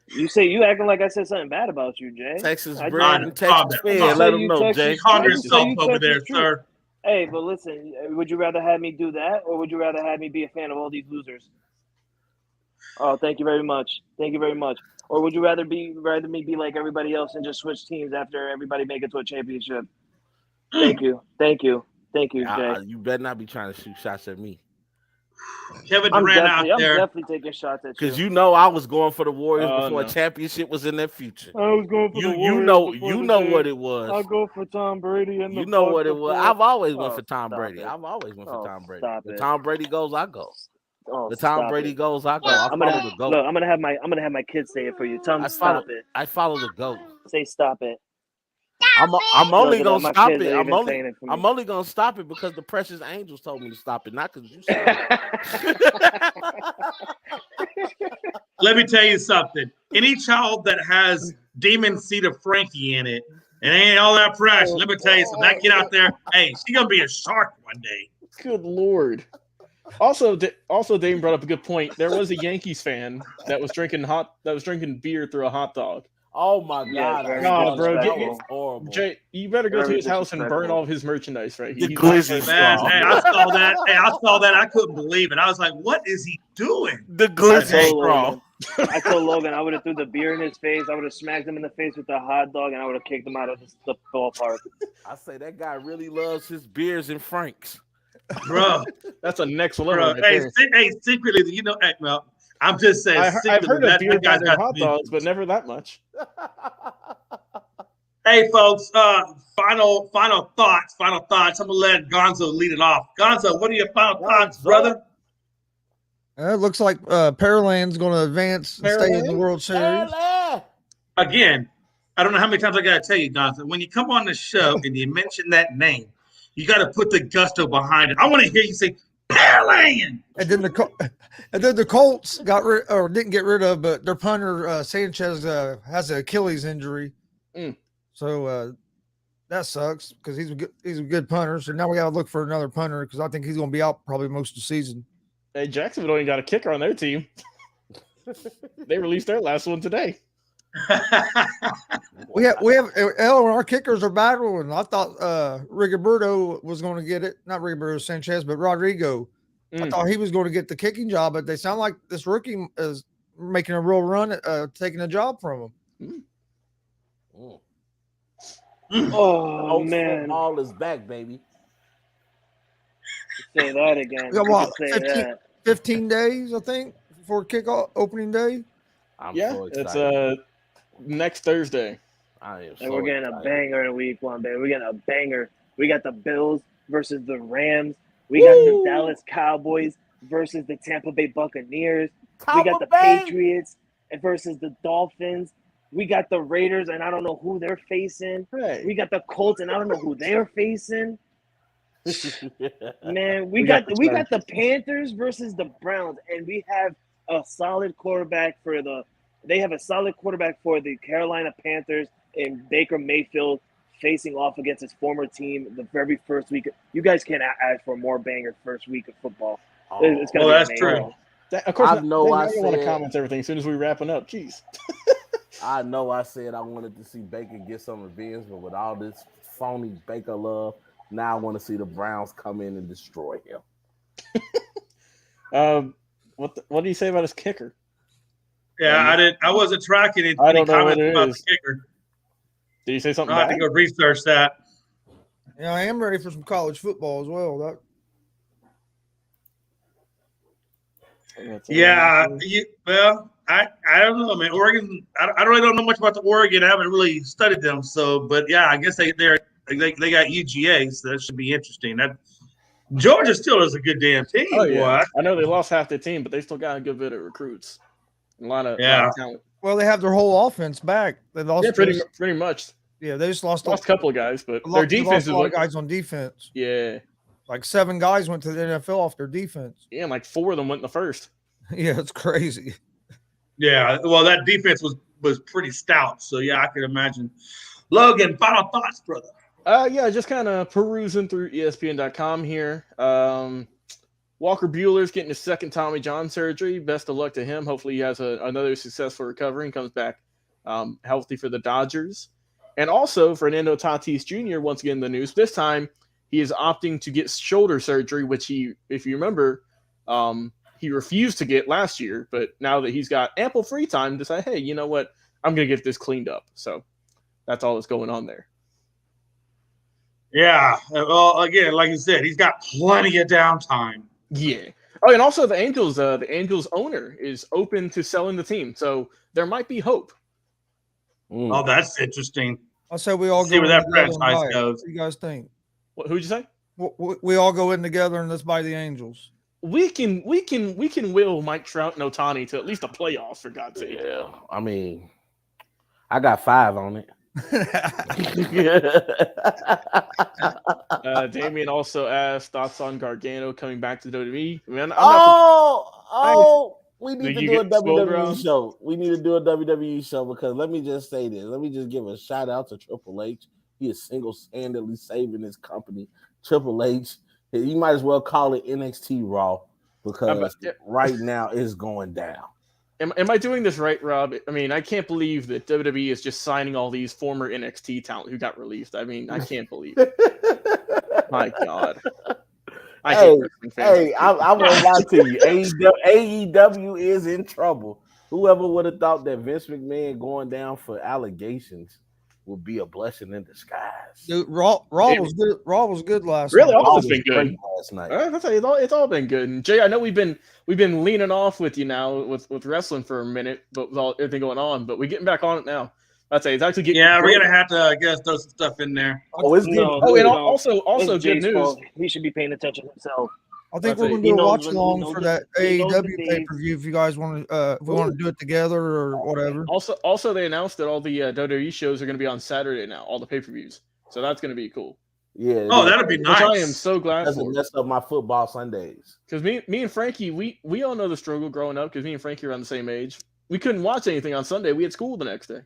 You acting like I said something bad about you, Jay. Texas bred and Texas fan. Let them know, Jay. Calm yourself over there, sir. Hey, but listen, would you rather have me do that, or would you rather have me be a fan of all these losers? Oh, thank you very much. Or would you rather me be like everybody else and just switch teams after everybody make it to a championship? Thank you, Jay. You better not be trying to shoot shots at me. Kevin Durant out there. I'm definitely taking shots at you. Because I was going for the Warriors before a championship was in their future. I was going for the Warriors. You know what it was. I'll go for Tom Brady. And you know what it was. I've always went for Tom Brady. If Tom Brady goes, I go. Oh, The Tom stop Brady it. goes, I go. I I'm follow gonna the GOAT. look. I'm gonna have my kids say it for you. Tell them stop it. I follow the GOAT. Say stop it. I'm only Look at gonna that, my stop kids it. are even saying it for me. I'm only gonna stop it because the precious angels told me to stop it, not because you said it. Let me tell you something. Any child that has Demon Seed of Frankie in it, and ain't all that fresh. Let me tell you something. That kid out there, hey, she gonna be a shark one day. Good Lord. Also, Dave brought up a good point. There was a Yankees fan that was drinking beer through a hot dog. Oh my Yeah, God! very No, bro, that was horrible. Jay, you better go to Very his house and burn disrespectful. all of his merchandise, right? The He's glizzy not- Man, straw. hey, I saw that. Hey, I saw that. I couldn't believe it. I was like, what is he doing? The I glizzy told straw. Logan. I told Logan I would have threw the beer in his face. I would have smacked him in the face with the hot dog, and I would have kicked him out of the ballpark. I say that guy really loves his beers and Franks. Bro, That's a next level bro. right Hey, there. secretly, you know, hey, well, I'm just saying, I've secretly, heard of that beer guy's battered got hot to dogs, but never that much. Hey, folks, final thoughts. I'm gonna let Gonzo lead it off. Gonzo, what are your final thoughts, brother? It looks like Pearland's going to advance and stay in the Pearland? World Series. Again, I don't know how many times I gotta tell you, Gonzo. When you come on the show and you mention that name, you got to put the gusto behind it. I want to hear you say Pearland. And then the Colts didn't get rid of, but their punter Sanchez has an Achilles injury. So that sucks because he's a good punter. So now we got to look for another punter because I think he's going to be out probably most of the season. Hey, Jacksonville only got a kicker on their team. They released their last one today. We have our kickers are battling. I thought Rigoberto was going to get it, not Rigoberto Sanchez, but Rodrigo. I thought he was going to get the kicking job, but they sound like this rookie is making a real run at taking a job from him. Oh man, football is back, baby. Say that again. Yeah, well, Say that. 15 days, I think, before kickoff opening day. I'm Yeah, so excited. it's next Thursday. I am And so we're getting excited. a banger in week one, baby. We're getting a banger. We got the Bills versus the Rams. We got the Dallas Cowboys versus the Tampa Bay Buccaneers. We got the Patriots versus the Dolphins. We got the Raiders, and I don't know who they're facing. Hey. We got the Colts, and I don't know who they're facing. Man, we We got got the Panthers versus the Browns, and we have a solid quarterback they have a solid quarterback for the Carolina Panthers and Baker Mayfield facing off against his former team the very first week. You guys can't ask for a more banger first week of football. It's gonna be that's amazing. true. Of course, I know I want to said- comment everything as soon as we wrapping up. Jeez. I know I said I wanted to see Baker get some revenge, but with all this phony Baker love, now I want to see the Browns come in and destroy him. What do you say about his kicker? Yeah, I wasn't tracking any I don't know comments what it about is. the kicker. Did you say something I have to bad? go research that. Yeah, I am ready for some college football as well. Yeah, I don't know, man. Oregon, I really don't know much about the Oregon. I haven't really studied them. So, but yeah, I guess they got UGA, so that should be interesting. Georgia still is a good damn team. Oh yeah, boy. I know they lost half their team, but they still got a good bit of recruits. A lot of talent. Well, they have their whole offense back. They lost. Yeah, pretty much. Yeah, they just lost a couple of guys, but their defense is a lot of guys on defense. Yeah, like 7 guys went to the NFL off their defense. Yeah, and like 4 of them went in the first. Yeah, it's crazy. Yeah, well, that defense was pretty stout. So yeah, I can imagine. Logan, final thoughts, brother. Yeah, just kind of perusing through ESPN.com here. Walker Buehler's getting his second Tommy John surgery. Best of luck to him. Hopefully he has another successful recovery and comes back healthy for the Dodgers. And also, Fernando Tatis Jr., once again in the news, this time he is opting to get shoulder surgery, which he, if you remember, he refused to get last year. But now that he's got ample free time to say, hey, you know what, I'm going to get this cleaned up. So that's all that's going on there. Yeah, well, again, like you said, he's got plenty of downtime. Yeah. Oh, and also the Angels owner is open to selling the team, so there might be hope. Oh, that's interesting. I'll say we all see go where that together franchise and buy it. goes. What do you guys think? Who'd you say? We all go in together and let's buy the Angels. we can will Mike Trout and Ohtani to at least the playoffs, for God's sake. Yeah, I mean, I got 5 on it. Damien also asked thoughts on Gargano coming back to WWE. Man, we need to you do a get spoiled, WWE Rob? show. We need to do a WWE show because let me just say this. Let me just give a shout out to Triple H. He is single-handedly saving his company. Triple H, you might as well call it NXT Raw because right now it's going down. Am I doing this right, Rob? I mean, I can't believe that WWE is just signing all these former NXT talent who got released. I mean, I can't believe it. My God. I won't lie to you. AEW is in trouble. Whoever would have thought that Vince McMahon going down for allegations would be a blessing in disguise. Dude, Raw was good. Raw was good last really, night. Raw has been good last night. It's all been good. And Jay, I know we've been leaning off with you now with wrestling for a minute, but with all everything going on. But we're getting back on it now. I'd say it's actually getting. Yeah, we're gonna have to, I guess, throw some stuff in there. Also good news. Fault. He should be paying attention himself. I think we're going to do a watch along for that AEW pay per view if you guys want to. If we want to do it together or whatever. Also, they announced that all the WWE shows are going to be on Saturday now. All the pay per views, so that's going to be cool. Yeah. Oh, that'd be nice. Which I am so glad for. Doesn't mess up my football Sundays. Because me and Frankie, we all know the struggle growing up. Because me and Frankie are on the same age. We couldn't watch anything on Sunday. We had school the next day.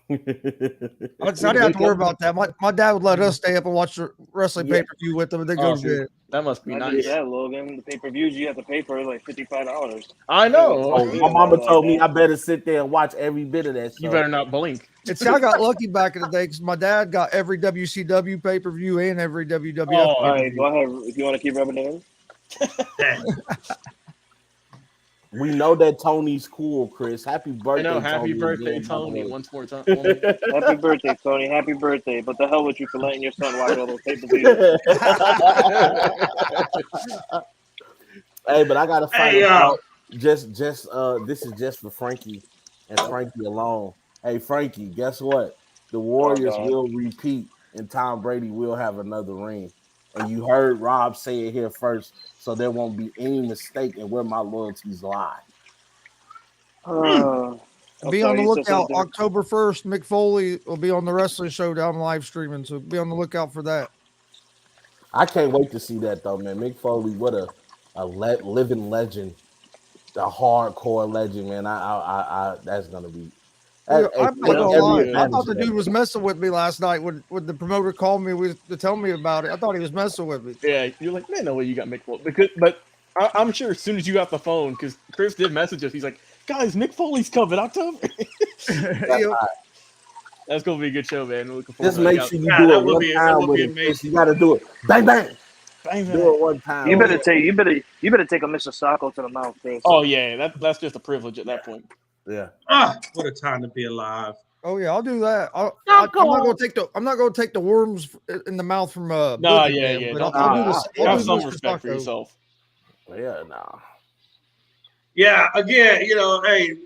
I didn't have to worry about that. My dad would let us stay up and watch the wrestling pay per view with them, and they go to bed. That must be nice. Yeah, Logan. The pay per views you have to pay for like $55. I know. My mama told me I better sit there and watch every bit of that show. You better not blink. And see, I got lucky back in the day because my dad got every WCW pay per view and every WWF. All right, go ahead. If you want to keep rubbing it in. We know that Tony's cool, Chris. Happy birthday, Tony. Happy birthday, Tony. Once more time. Happy birthday, Tony. Happy birthday. But the hell with you for letting your son watch all those pay-per-views. Hey, but I got to find out. This is just for Frankie and Frankie alone. Hey, Frankie, guess what? The Warriors will repeat and Tom Brady will have another ring. And you heard Rob say it here first, so there won't be any mistake in where my loyalties lie. Be on the lookout. October 1st, Mick Foley will be on the Wrestling Showdown live streaming, so be on the lookout for that. I can't wait to see that, though, man. Mick Foley, what a living legend, a hardcore legend, man. I that's going to be... I thought the dude was messing with me last night when the promoter called me to tell me about it. I thought he was messing with me. Yeah, you're like, man, no way you got Mick Foley. But I'm sure as soon as you got the phone, because Chris did message us, he's like, guys, Mick Foley's coming October. That's going to be a good show, man. Looking forward Just make sure you do it one time with it. You got to do it. Bang, bang. Bang, bang. Do it one time. You better take a Mr. Sacco to the mouth, Chris. Oh, yeah. That's just a privilege at that point. Yeah. What a time to be alive. Oh yeah, I'll do that. I'm not going to take the worms in the mouth from yeah. I'll do this. Have some respect for yourself. Yeah, nah. Yeah, again, hey,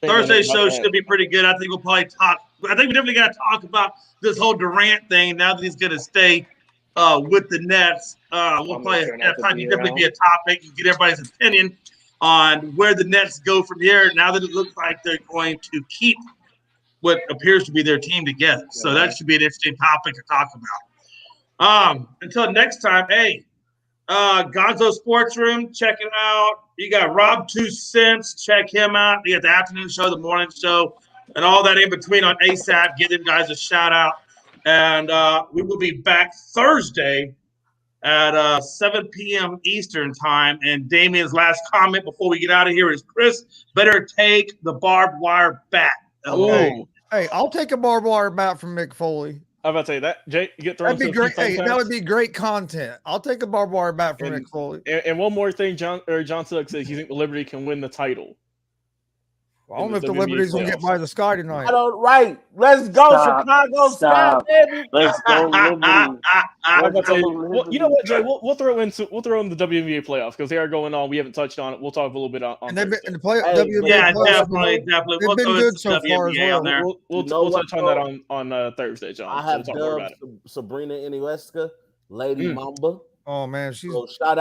Thursday's show should be pretty good. I think we'll probably talk. I think we definitely got to talk about this whole Durant thing now that he's going to stay with the Nets. We'll probably definitely be a topic and get everybody's opinion on where the Nets go from here now that it looks like they're going to keep what appears to be their team together. So that should be an interesting topic to talk about. Until next time, hey, Gonzo Sports Room, check it out. You got Rob 2 Cents, check him out. You got the afternoon show, the morning show, and all that in between on ASAP. Give them guys a shout out. And we will be back Thursday at 7 p.m. Eastern time. And Damien's last comment before we get out of here is, Chris, better take the barbed wire bat. Okay. Hey, I'll take a barbed wire bat from Mick Foley. I'm about to say that, Jay. You get thrown. That'd be great. Hey, that would be great content. I'll take a barbed wire bat from Mick Foley. And one more thing, John Suggs says you think the Liberty can win the title. I don't know if the Liberty's gonna get by the sky tonight. Right. Let's go, Chicago Sky, baby. Let's go, Liberty. You know what, Jay? We'll throw in the WNBA playoffs because they are going on. We haven't touched on it. We'll talk a little bit on. And they've been in the WNBA. Yeah, definitely. They've been good so far as well. We'll touch on that on Thursday, John. I have dubbed Sabrina Iniesta, Lady Mamba. Oh man, so shout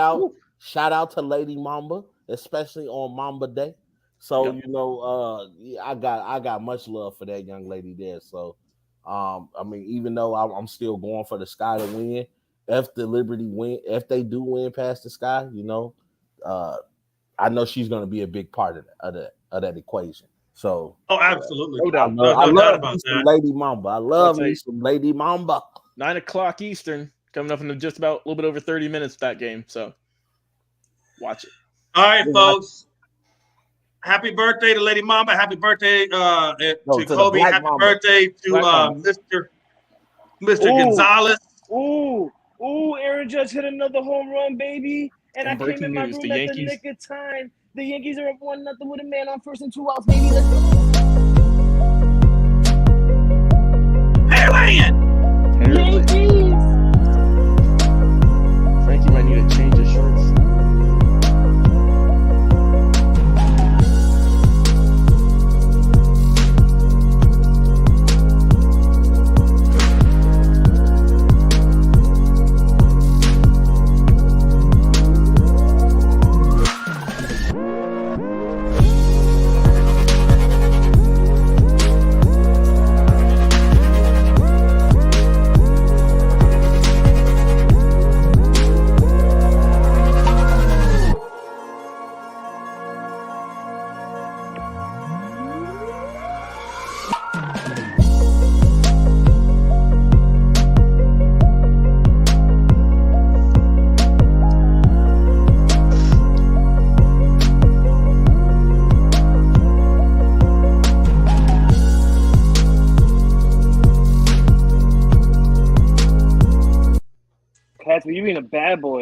shout out to Lady Mamba, especially on Mamba Day. So I got much love for that young lady there. So I mean, even though I'm still going for the Sky to win, if they do win past the Sky, I know she's going to be a big part of that equation. So, absolutely, no doubt, I love doubt about me some that. Lady Mamba. I love me some Lady Mamba. 9:00 Eastern, coming up in just about a little bit over 30 minutes that game. So, watch it. All right, folks. Happy birthday to Lady Mamba. Happy birthday to Kobe. Happy birthday to Mr. Gonzalez. Ooh, Aaron Judge hit another home run, baby. And I came in my room at the nick of time. The Yankees are up 1-0 with a man on first and 2 outs, baby. Let's go. Yankees! Frankie might need to change his shorts. Cats, you being a bad boy.